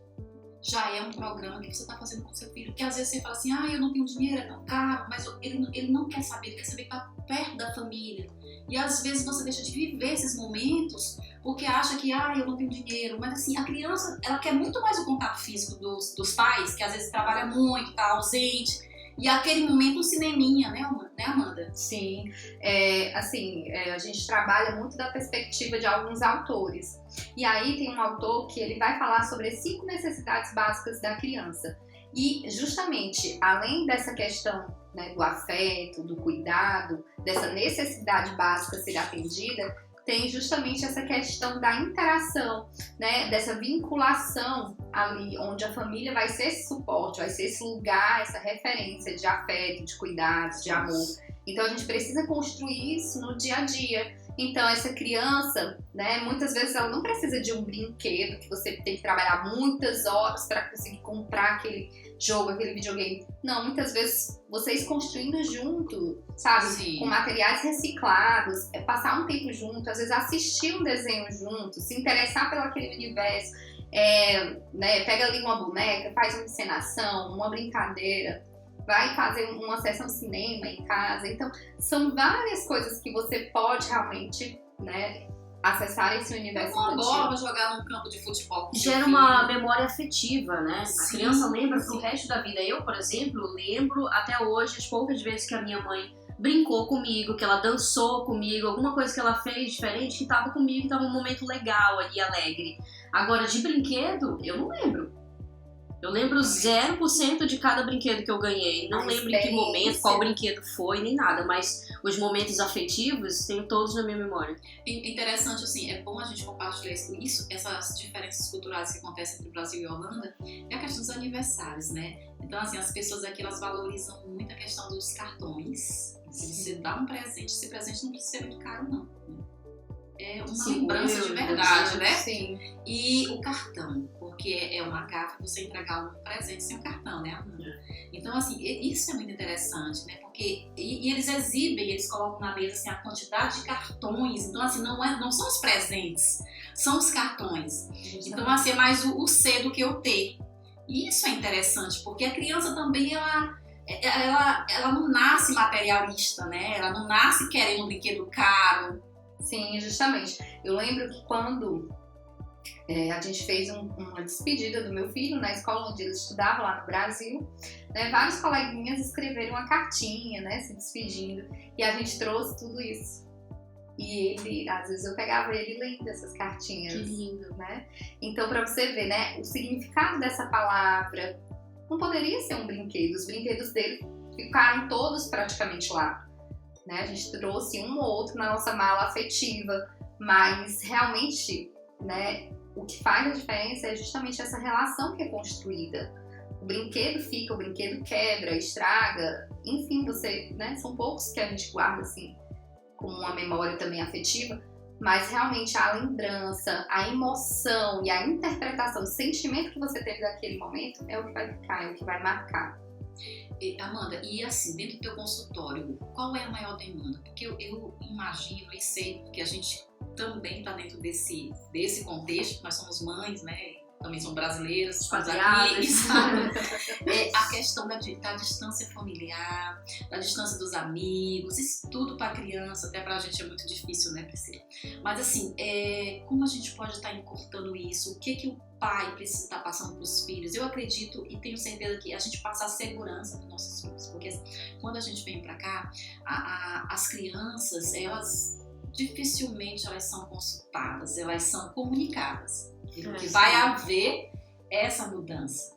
já é um programa que você está fazendo com seu filho. Porque às vezes você fala assim, eu não tenho dinheiro, é tão caro, mas ele não quer saber, ele quer saber que está perto da família. E às vezes você deixa de viver esses momentos porque acha que, eu não tenho dinheiro. Mas assim, a criança, ela quer muito mais o contato físico dos pais, que às vezes trabalha muito, está ausente. E aquele momento, um cineminha, né, Amanda? Sim, a gente trabalha muito da perspectiva de alguns autores. E aí tem um autor que ele vai falar sobre as 5 necessidades básicas da criança. E justamente, além dessa questão, né, do afeto, do cuidado, dessa necessidade básica ser atendida, tem justamente essa questão da interação, né, dessa vinculação ali, onde a família vai ser esse suporte, vai ser esse lugar, essa referência de afeto, de cuidados, de amor. Então a gente precisa construir isso no dia a dia. Então essa criança, né, muitas vezes ela não precisa de um brinquedo que você tem que trabalhar muitas horas para conseguir comprar aquele jogo, aquele videogame. Não, muitas vezes vocês construindo junto, sabe? Sim. Com materiais reciclados, passar um tempo junto, às vezes assistir um desenho junto, se interessar pelo aquele universo. né, pega ali uma boneca, faz uma encenação, uma brincadeira, vai fazer uma sessão de cinema em casa. Então, são várias coisas que você pode realmente, né, acessar esse universo uma infantil. bola pra jogar num campo de futebol. Gera uma memória afetiva, né? Sim, A criança lembra sim. pro resto da vida. Eu, por exemplo, lembro até hoje as poucas vezes que a minha mãe brincou comigo, que ela dançou comigo, alguma coisa que ela fez diferente, que tava comigo, que tava um momento legal ali, alegre. Agora, de brinquedo, eu não lembro. Eu lembro 0% de cada brinquedo que eu ganhei. Não lembro em que momento, qual brinquedo foi, nem nada. Mas os momentos afetivos, tenho todos na minha memória. Interessante, assim, é bom a gente compartilhar isso, essas diferenças culturais que acontecem entre o Brasil e a Holanda, é a questão dos aniversários, né? Então, assim, as pessoas aqui, elas valorizam muito a questão dos cartões. Se você dá um presente, esse presente não precisa ser muito caro, não. É uma lembrança de verdade, né? Sim. E o cartão, porque é uma gafe você entregar um presente sem o cartão, né, Amanda? Então, assim, isso é muito interessante, né? Porque e eles exibem, eles colocam na mesa assim, a quantidade de cartões. Então, assim, não são os presentes, são os cartões. Então, assim, é mais o C do que o T. E isso é interessante, porque a criança também, ela não nasce materialista, né? Ela não nasce querendo um brinquedo caro. Sim, justamente. Eu lembro que quando a gente fez uma despedida do meu filho na escola onde ele estudava lá no Brasil, né, vários coleguinhas escreveram uma cartinha, né, se despedindo, e a gente trouxe tudo isso. E ele, às vezes eu pegava ele lendo essas cartinhas. Que lindo. Né? Então, para você ver, né, o significado dessa palavra não poderia ser um brinquedo. Os brinquedos dele ficaram todos praticamente lá. Né? A gente trouxe um ou outro na nossa mala afetiva, mas realmente, né, o que faz a diferença é justamente essa relação que é construída. O brinquedo fica, o brinquedo quebra, estraga, enfim, né, são poucos que a gente guarda assim, como uma memória também afetiva, mas realmente a lembrança, a emoção e a interpretação, o sentimento que você teve daquele momento é o que vai ficar, é o que vai marcar. Amanda, e assim, dentro do teu consultório, qual é a maior demanda? Porque eu imagino e sei que a gente também está dentro desse contexto, nós somos mães, né? Também somos brasileiras, estamos aqui, sabe? A questão da distância familiar, da distância dos amigos, isso tudo para a criança, até para a gente é muito difícil, né, Priscila? Mas assim, como a gente pode estar encurtando isso? O que o pai precisa estar passando para os filhos? Eu acredito e tenho certeza que a gente passa a segurança para nossos filhos, porque quando a gente vem para cá, as crianças, elas dificilmente elas são consultadas, elas são comunicadas. Que vai haver essa mudança.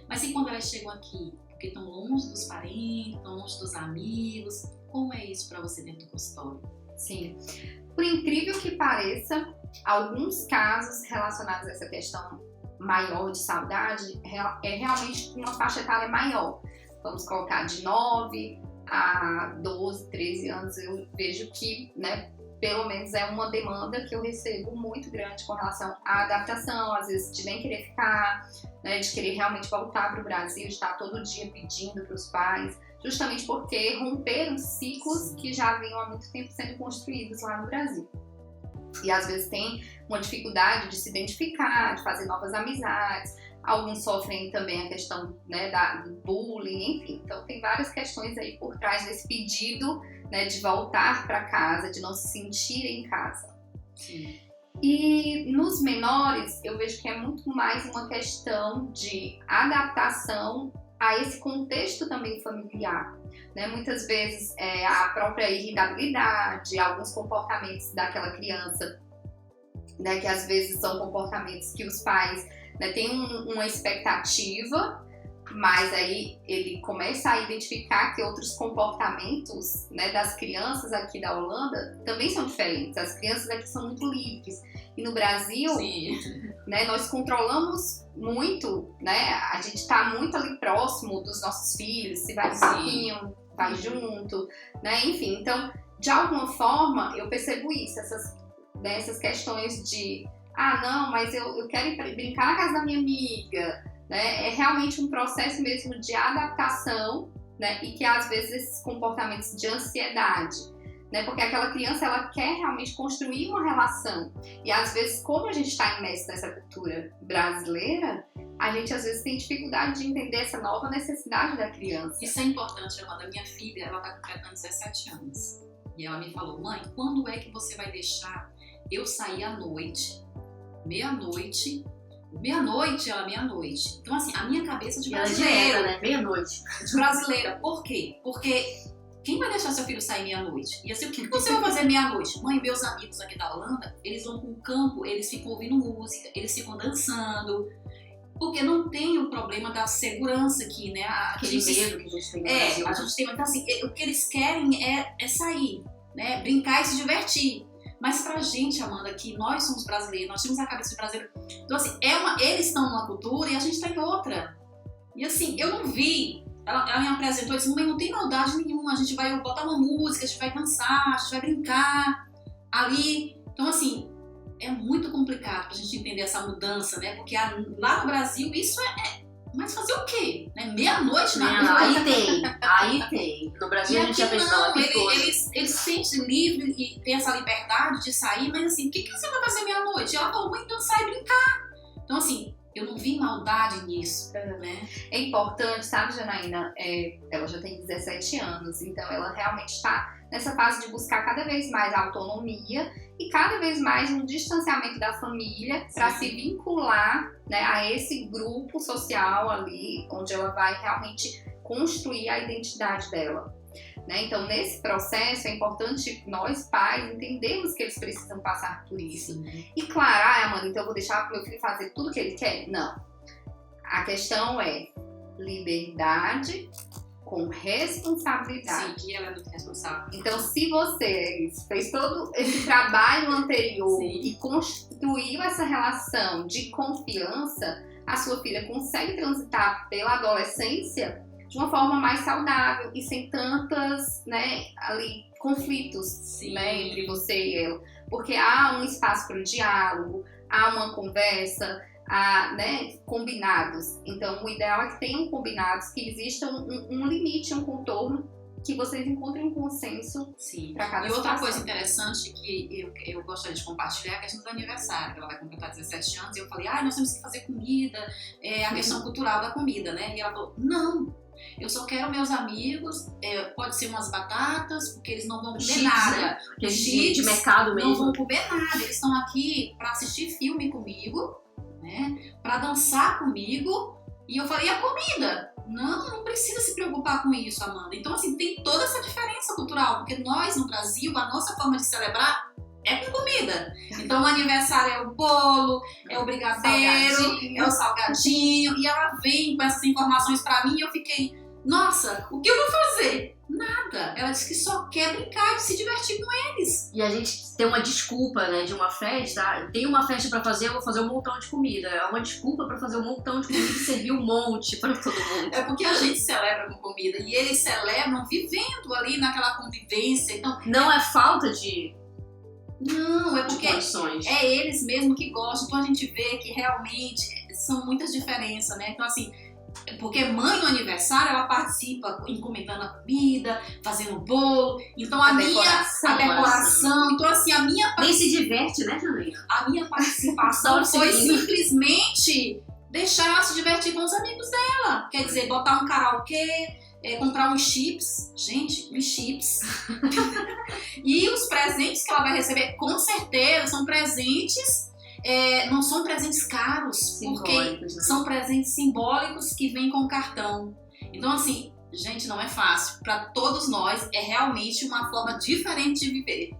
Mas e quando elas chegam aqui? Porque estão longe dos parentes, estão longe dos amigos. Como é isso para você dentro do consultório? Sim. Por incrível que pareça, alguns casos relacionados a essa questão maior de saudade é realmente uma faixa etária maior. Vamos colocar de 9 a 12, 13 anos. Eu vejo que, né, pelo menos é uma demanda que eu recebo muito grande com relação à adaptação, às vezes de nem querer ficar, né, de querer realmente voltar para o Brasil, de estar todo dia pedindo para os pais, justamente porque romperam ciclos que já vinham há muito tempo sendo construídos lá no Brasil. E às vezes tem uma dificuldade de se identificar, de fazer novas amizades. Alguns sofrem também a questão, né, do bullying, enfim. Então tem várias questões aí por trás desse pedido, né, de voltar para casa, de não se sentir em casa. Sim. E nos menores, eu vejo que é muito mais uma questão de adaptação a esse contexto também familiar. Né? Muitas vezes a própria irritabilidade, alguns comportamentos daquela criança, né, que às vezes são comportamentos que os pais, né, têm uma expectativa, mas aí ele começa a identificar que outros comportamentos, né, das crianças aqui da Holanda também são diferentes. As crianças aqui são muito livres. E no Brasil, né, nós controlamos muito, né? A gente está muito ali próximo dos nossos filhos, se vai no parquinho, vai junto, né? Enfim, então, de alguma forma, eu percebo isso, essas questões de não, mas eu quero ir brincar na casa da minha amiga, né? É realmente um processo mesmo de adaptação, né? E que às vezes esses comportamentos de ansiedade, né? Porque aquela criança, ela quer realmente construir uma relação. E às vezes, como a gente está imerso nessa cultura brasileira, a gente às vezes tem dificuldade de entender essa nova necessidade da criança. Isso é importante, Amanda. Minha filha, ela tá completando 17 anos. E ela me falou, mãe, quando é que você vai deixar eu sair à noite? Meia-noite, ela meia-noite. Então, assim, a minha cabeça de brasileira, né? Meia-noite. De brasileira. Por quê? Porque quem vai deixar seu filho sair meia-noite? E assim, o que você vai fazer meia-noite? Mãe, meus amigos aqui da Holanda, eles vão pro campo, eles ficam ouvindo música, eles ficam dançando. Porque não tem o problema da segurança aqui, né? Aquele medo que a gente tem no Brasil. A gente tem, então assim, o que eles querem é sair, né? Brincar e se divertir. Mas pra gente, Amanda, que nós somos brasileiros, nós temos a cabeça de brasileiro. Então assim, eles estão numa cultura e a gente tá em outra. E assim, eu não vi, ela me apresentou e disse, mãe, não tem maldade nenhuma, a gente vai botar uma música, a gente vai dançar, a gente vai brincar ali. Então assim, é muito complicado pra gente entender essa mudança, né? Porque lá no Brasil isso mas fazer o quê? Né? Meia-noite na rua. Aí tem. No Brasil a gente já pensa, não, eles se sentem livres e tem essa liberdade de sair, mas assim, o que você vai fazer meia-noite? Ela falou, mãe, então sai brincar. Então assim, eu não vi maldade nisso, né? É importante, sabe, Janaína? Ela já tem 17 anos, então ela realmente está nessa fase de buscar cada vez mais autonomia e cada vez mais um distanciamento da família para se vincular, né, a esse grupo social ali, onde ela vai realmente construir a identidade dela. Né? Então, nesse processo, é importante nós, pais, entendermos que eles precisam passar por isso. Sim. E claro, Amanda, então eu vou deixar pro meu filho fazer tudo que ele quer? Não. A questão é liberdade com responsabilidade. Sim, que ela é muito responsável. Então, se você fez todo esse trabalho anterior Sim. e construiu essa relação de confiança, a sua filha consegue transitar pela adolescência de uma forma mais saudável e sem tantas, né, ali, conflitos, Sim. né, entre você e ela. Porque há um espaço para o diálogo, há uma conversa, né, combinados. Então, o ideal é que tenham combinados, que exista um limite, um contorno, que vocês encontrem um consenso para cada E outra situação. coisa interessante que eu gostaria de compartilhar é a questão do aniversário. Ela vai completar 17 anos e eu falei, nós temos que fazer comida, a questão cultural da comida, né? E ela falou, não, eu só quero meus amigos, pode ser umas batatas, porque eles não vão comer Chips, nada. né? De mercado mesmo. Não vão comer nada, eles estão aqui para assistir filme comigo, né? Para dançar comigo. E eu falei, e a comida? Não precisa se preocupar com isso, Amanda. Então, assim, tem toda essa diferença cultural, porque nós, no Brasil, a nossa forma de celebrar é com comida. Então, o aniversário é o bolo, é o brigadeiro, é o salgadinho. E ela vem com essas informações pra mim e eu fiquei, nossa, o que eu vou fazer? Nada. Ela disse que só quer brincar e se divertir com eles. E a gente tem uma desculpa, né, de uma festa. Tem uma festa pra fazer, eu vou fazer um montão de comida. É uma desculpa pra fazer um montão de comida e servir um monte pra todo mundo. É porque a gente celebra com comida e eles celebram vivendo ali naquela convivência. Então, não é falta de não, é porque condições. É eles mesmo que gostam. Então a gente vê que realmente são muitas diferenças, né? Então assim, porque mãe no aniversário, ela participa encomendando a comida, fazendo bolo. Então a decoração. Então assim, nem se diverte, né, Janaína? A minha participação foi simplesmente deixar ela se divertir com os amigos dela. Quer dizer, botar um karaokê, comprar uns chips. Gente, uns chips. E os presentes que ela vai receber, com certeza, são presentes... não são presentes caros, porque né? são presentes simbólicos que vêm com cartão. Então, assim, gente, não é fácil. Para todos nós, é realmente uma forma diferente de viver.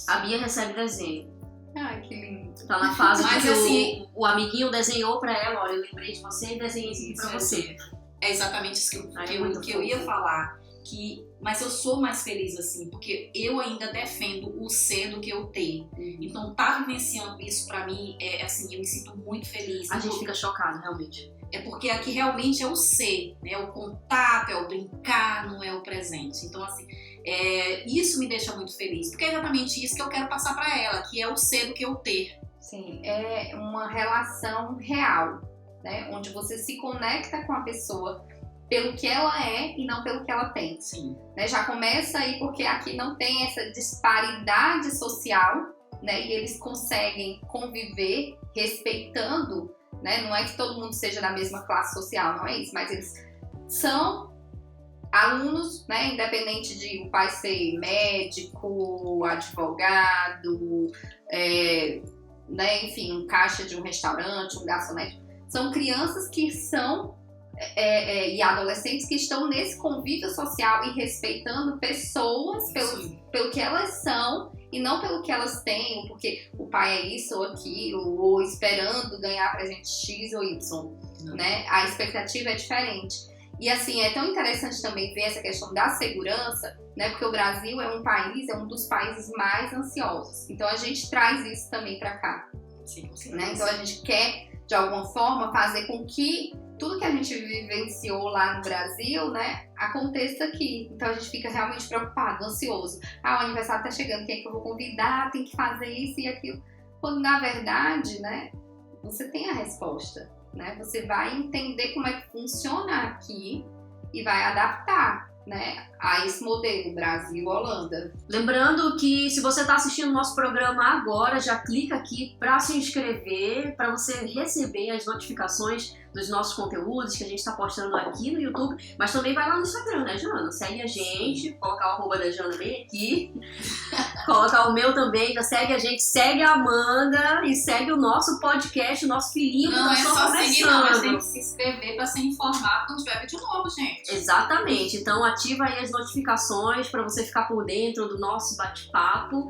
A Bia recebe desenho. Ai, que lindo. Tá na fase Mas, que assim, o amiguinho desenhou pra ela, olha, eu lembrei de você e desenhei isso aqui pra você. É exatamente isso que eu ia falar. Mas eu sou mais feliz assim, porque eu ainda defendo o ser do que o ter. Então, tá vivenciando isso pra mim, assim, eu me sinto muito feliz. A gente fica chocado, realmente. É porque aqui realmente é o ser, né? O contato, é o brincar, não é o presente. Então, assim, isso me deixa muito feliz, porque é exatamente isso que eu quero passar pra ela, que é o ser do que o ter. Sim, é uma relação real, né? Onde você se conecta com a pessoa pelo que ela é e não pelo que ela tem. Sim. Né? Já começa aí porque aqui não tem essa disparidade social, né? E eles conseguem conviver respeitando, né? Não é que todo mundo seja da mesma classe social, não é isso, mas eles são alunos, né? Independente de o pai ser médico, advogado, né? Enfim, um caixa de um restaurante, um garçonete, são crianças que são e adolescentes que estão nesse convívio social e respeitando pessoas pelo que elas são e não pelo que elas têm, ou porque o pai é isso ou aquilo, ou esperando ganhar pra gente X ou Y, né? A expectativa é diferente. E assim, é tão interessante também ver essa questão da segurança, né? Porque o Brasil é um dos países mais ansiosos. Então a gente traz isso também pra cá. Sim, né? Então a gente quer, de alguma forma, fazer com que tudo que a gente vivenciou lá no Brasil, né, aconteça aqui. Então a gente fica realmente preocupado, ansioso. O aniversário tá chegando, quem é que eu vou convidar? Tem que fazer isso e aquilo. Quando na verdade, né, você tem a resposta, né? Você vai entender como é que funciona aqui e vai adaptar, né, a esse modelo Brasil-Holanda. Lembrando que se você está assistindo o nosso programa agora, já clica aqui para se inscrever, para você receber as notificações dos nossos conteúdos que a gente está postando aqui no YouTube, mas também vai lá no Instagram, né, Jana? Segue a gente, colocar o arroba da Jana bem aqui, colocar o meu também, já segue a gente, segue a Amanda e segue o nosso podcast, o nosso filhinho que não tá é só começando. seguir, não, mas tem que se inscrever para ser informado quando tiver vídeo novo, gente. Exatamente, então ativa aí as notificações para você ficar por dentro do nosso bate-papo.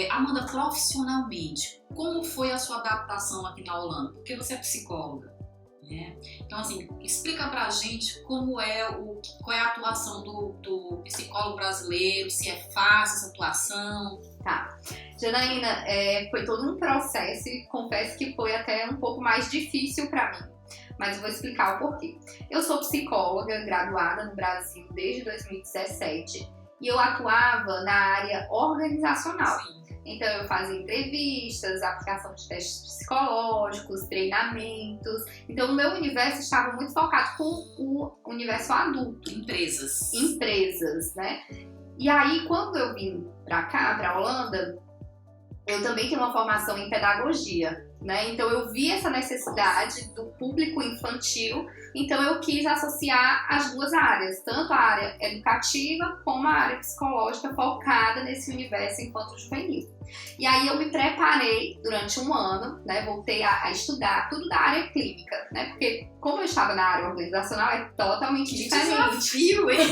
Amanda, profissionalmente, como foi a sua adaptação aqui na Holanda? Porque você é psicóloga, né? Então, assim, explica pra gente qual é a atuação do psicólogo brasileiro, se é fácil essa atuação. Tá. Janaína, foi todo um processo e confesso que foi até um pouco mais difícil para mim. Mas eu vou explicar o porquê. Eu sou psicóloga graduada no Brasil desde 2017 e eu atuava na área organizacional. Sim. Então eu fazia entrevistas, aplicação de testes psicológicos, treinamentos. Então o meu universo estava muito focado com o universo adulto. Empresas, né? E aí quando eu vim pra cá, pra Holanda, eu também tenho uma formação em pedagogia, né? Então eu vi essa necessidade do público infantil, então eu quis associar as duas áreas, tanto a área educativa como a área psicológica focada nesse universo infanto-juvenil. E aí eu me preparei durante um ano, né? Voltei a estudar tudo da área clínica, né? Porque como eu estava na área organizacional é totalmente diferente. Desafio, hein?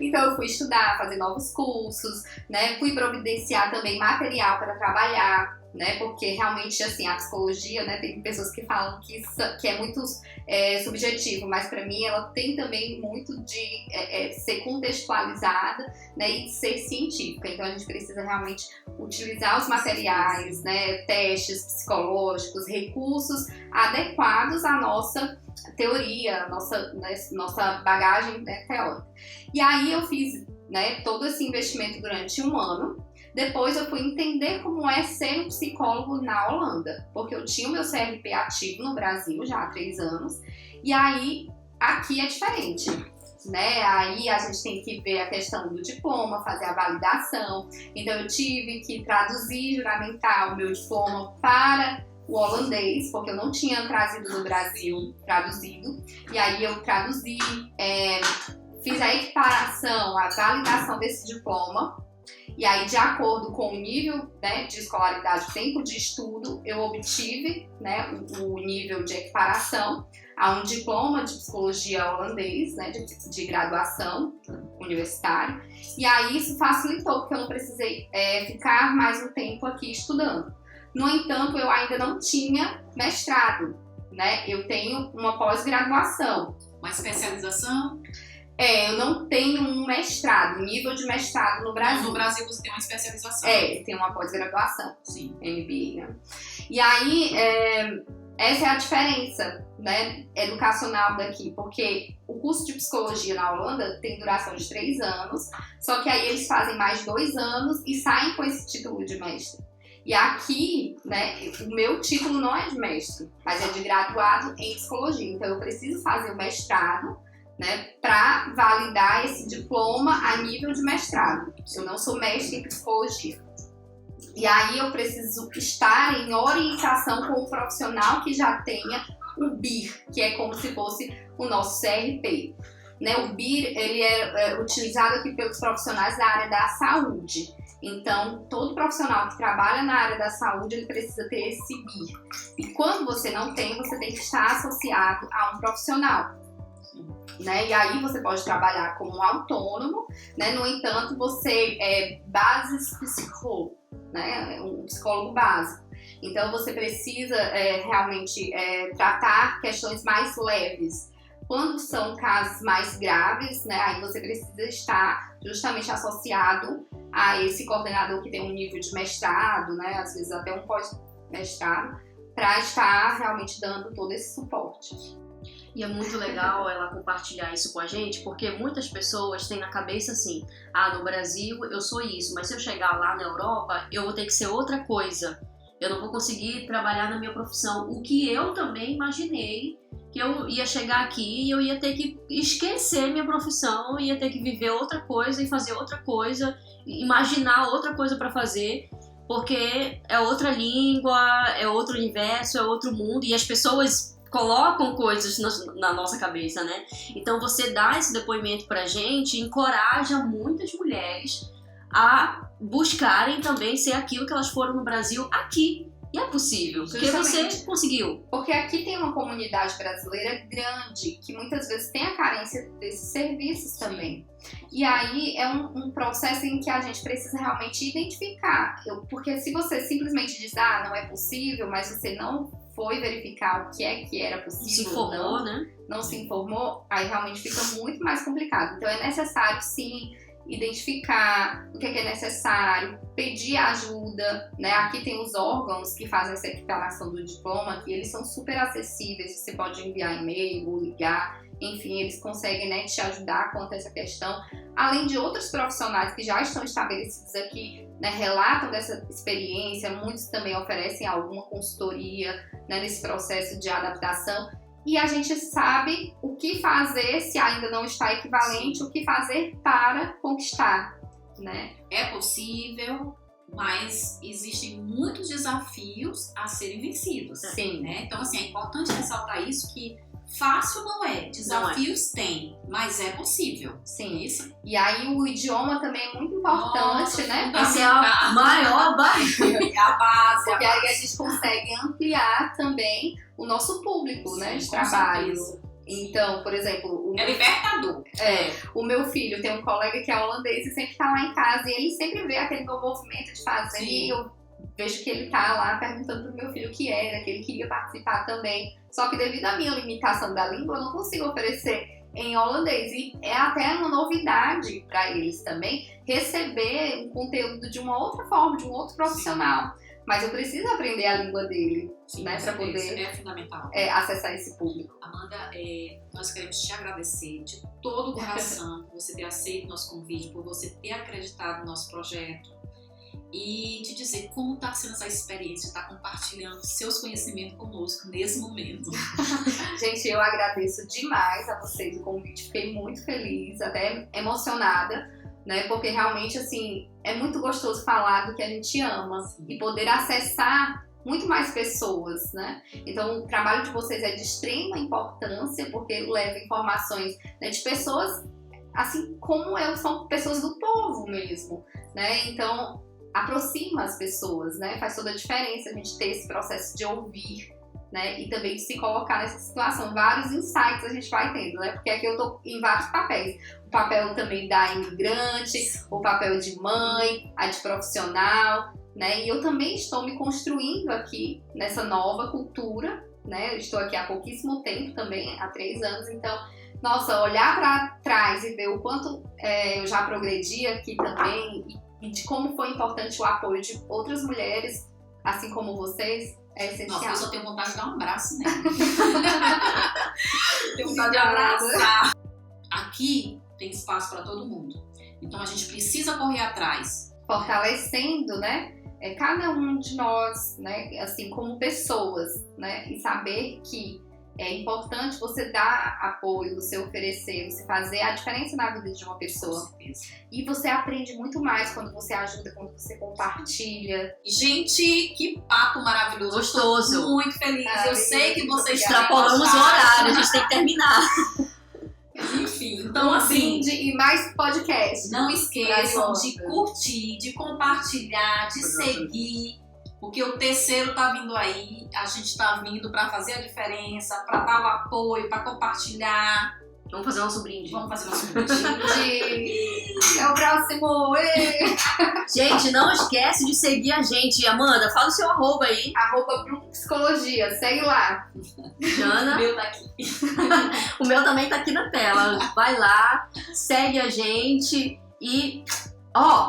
Então eu fui estudar, fazer novos cursos, né? Fui providenciar também material para trabalhar, né? Porque realmente, assim, a psicologia, né? Tem pessoas que falam que é muito subjetivo, mas para mim ela tem também muito de ser contextualizada, né? E de ser científica. Então a gente precisa realmente utilizar os materiais, né? Testes psicológicos, recursos adequados à nossa teoria, à nossa bagagem, né, teórica. E aí eu fiz, né, todo esse investimento durante um ano. Depois eu fui entender como é ser um psicólogo na Holanda, porque eu tinha o meu CRP ativo no Brasil já há 3 anos, e aí aqui é diferente, né? Aí a gente tem que ver a questão do diploma, fazer a validação, então eu tive que traduzir, juramentar o meu diploma para o holandês, porque eu não tinha trazido do Brasil traduzido, e aí eu traduzi, fiz a equiparação, a validação desse diploma. E aí, de acordo com o nível, né, de escolaridade, tempo de estudo, eu obtive, né, o nível de equiparação a um diploma de psicologia holandês, né, de graduação universitária. E aí isso facilitou, porque eu não precisei ficar mais um tempo aqui estudando. No entanto, eu ainda não tinha mestrado, né? Eu tenho uma pós-graduação. Uma especialização? Eu não tenho um mestrado, nível de mestrado no Brasil. No Brasil você tem uma especialização. Tem uma pós-graduação. Sim. MBA, né? E aí, essa é a diferença, né, educacional daqui, porque o curso de psicologia na Holanda tem duração de 3 anos, só que aí eles fazem mais 2 anos e saem com esse título de mestre. E aqui, né, o meu título não é de mestre, mas é de graduado em psicologia. Então eu preciso fazer o mestrado né, para validar esse diploma a nível de mestrado. Eu não sou mestre em psicologia. E aí eu preciso estar em orientação com um profissional que já tenha o BIR, que é como se fosse o nosso CRP. Né, o BIR ele é utilizado aqui pelos profissionais da área da saúde. Então, todo profissional que trabalha na área da saúde, ele precisa ter esse BIR. E quando você não tem, você tem que estar associado a um profissional. Né? E aí você pode trabalhar como autônomo, né? No entanto, você é basis psicólogo, né? Um psicólogo básico. Então, você precisa realmente tratar questões mais leves. Quando são casos mais graves, né, aí você precisa estar justamente associado a esse coordenador que tem um nível de mestrado, né, às vezes até um pós-mestrado, para estar realmente dando todo esse suporte. E é muito legal ela compartilhar isso com a gente, porque muitas pessoas têm na cabeça assim, no Brasil eu sou isso, mas se eu chegar lá na Europa, eu vou ter que ser outra coisa. Eu não vou conseguir trabalhar na minha profissão. O que eu também imaginei, que eu ia chegar aqui e eu ia ter que esquecer minha profissão, ia ter que viver outra coisa e fazer outra coisa, imaginar outra coisa para fazer, porque é outra língua, é outro universo, é outro mundo, e as pessoas colocam coisas na nossa cabeça, né? Então você dá esse depoimento pra gente, encoraja muitas mulheres a buscarem também ser aquilo que elas foram no Brasil aqui. E é possível, porque você conseguiu. Porque aqui tem uma comunidade brasileira grande, que muitas vezes tem a carência desses serviços também. E aí é um processo em que a gente precisa realmente identificar. Porque se você simplesmente diz, não é possível, mas você não foi verificar o que é que era possível, se informou, não se informou, aí realmente fica muito mais complicado. Então é necessário, sim, identificar o que é necessário, pedir ajuda, né? Aqui tem os órgãos que fazem essa equiparação do diploma, que eles são super acessíveis, você pode enviar e-mail ou ligar, enfim, eles conseguem, né, te ajudar quanto a essa questão, além de outros profissionais que já estão estabelecidos aqui, né, relatam dessa experiência, muitos também oferecem alguma consultoria, né, nesse processo de adaptação. E a gente sabe o que fazer se ainda não está equivalente, o que fazer para conquistar, né? É possível, mas existem muitos desafios a serem vencidos. Sim. Né? Então, assim, é importante ressaltar isso, que fácil não é. Desafios tem, mas é possível. Sim. Isso. E aí o idioma também é muito importante, né? Essa é a maior barreira. É a base. Porque aí a gente consegue ampliar também o nosso público, Sim, né, de com trabalho. certeza. Então, por exemplo, É libertador. o meu filho tem um colega que é holandês e sempre tá lá em casa e ele sempre vê aquele meu movimento de fazer. Sim. E eu vejo que ele tá lá perguntando pro meu filho o que era, que ele queria participar também. Só que devido à minha limitação da língua, eu não consigo oferecer em holandês. E é até uma novidade para eles também receber um conteúdo de uma outra forma, de um outro profissional. Mas eu preciso aprender a língua dele, Sim, né, para poder é fundamental. acessar esse público. Amanda, nós queremos te agradecer de todo o coração por você ter aceito o nosso convite, por você ter acreditado no nosso projeto e te dizer como está sendo essa experiência, estar compartilhando seus conhecimentos conosco nesse momento. Gente, eu agradeço demais a vocês o convite, fiquei muito feliz, até emocionada, né? Porque realmente, assim, é muito gostoso falar do que a gente ama. Sim. E poder acessar muito mais pessoas, né? Então, o trabalho de vocês é de extrema importância, porque leva informações, né, de pessoas, assim como eu, são pessoas do povo mesmo, né? Então, aproxima as pessoas, né? Faz toda a diferença a gente ter esse processo de ouvir, né? E também de se colocar nessa situação. Vários insights a gente vai tendo, né? Porque aqui eu tô em vários papéis. O papel também da imigrante, o papel de mãe, a de profissional, né? E eu também estou me construindo aqui nessa nova cultura, né? Eu estou aqui há pouquíssimo tempo também, há 3 anos, então, nossa, olhar para trás e ver o quanto eu já progredi aqui também e de como foi importante o apoio de outras mulheres, assim como vocês, é essencial. Nossa, eu só tenho vontade de dar um abraço nela. Tenho vontade de abraçar. Aqui tem espaço para todo mundo. Então a gente precisa correr atrás. Fortalecendo, né? Cada um de nós, né? Assim, como pessoas, né? E saber que É importante você dar apoio, você oferecer, você fazer a diferença na vida de uma pessoa. E você aprende muito mais quando você ajuda, quando você compartilha. Gente, que papo maravilhoso. Gostoso. Eu tô muito feliz. Eu sei que vocês Extrapolamos o horário, a gente tem que terminar. Enfim, então assim, e mais podcast. não esqueçam Pra de curtir, de compartilhar, de seguir. Porque o terceiro tá vindo aí, a gente tá vindo pra fazer a diferença, pra dar o apoio, pra compartilhar. Vamos fazer nosso brinde. Vamos fazer nosso brinde. É o próximo. Gente, não esquece de seguir a gente. Amanda, fala o seu @ aí. @Psicologia, segue lá. Jana. O meu tá aqui. O meu também tá aqui na tela. Vai lá, segue a gente e...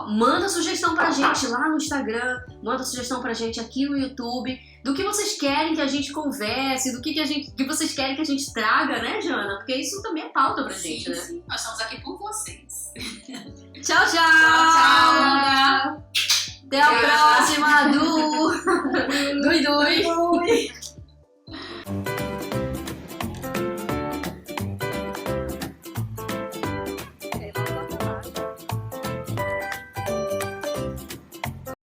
manda sugestão pra gente lá no Instagram, manda sugestão pra gente aqui no YouTube, do que vocês querem que a gente converse, do que vocês querem que a gente traga, né, Jana? Porque isso também é pauta pra gente, né? Sim. Nós estamos aqui por vocês. Tchau, tchau! Tchau, Amanda! Até a próxima, Dui!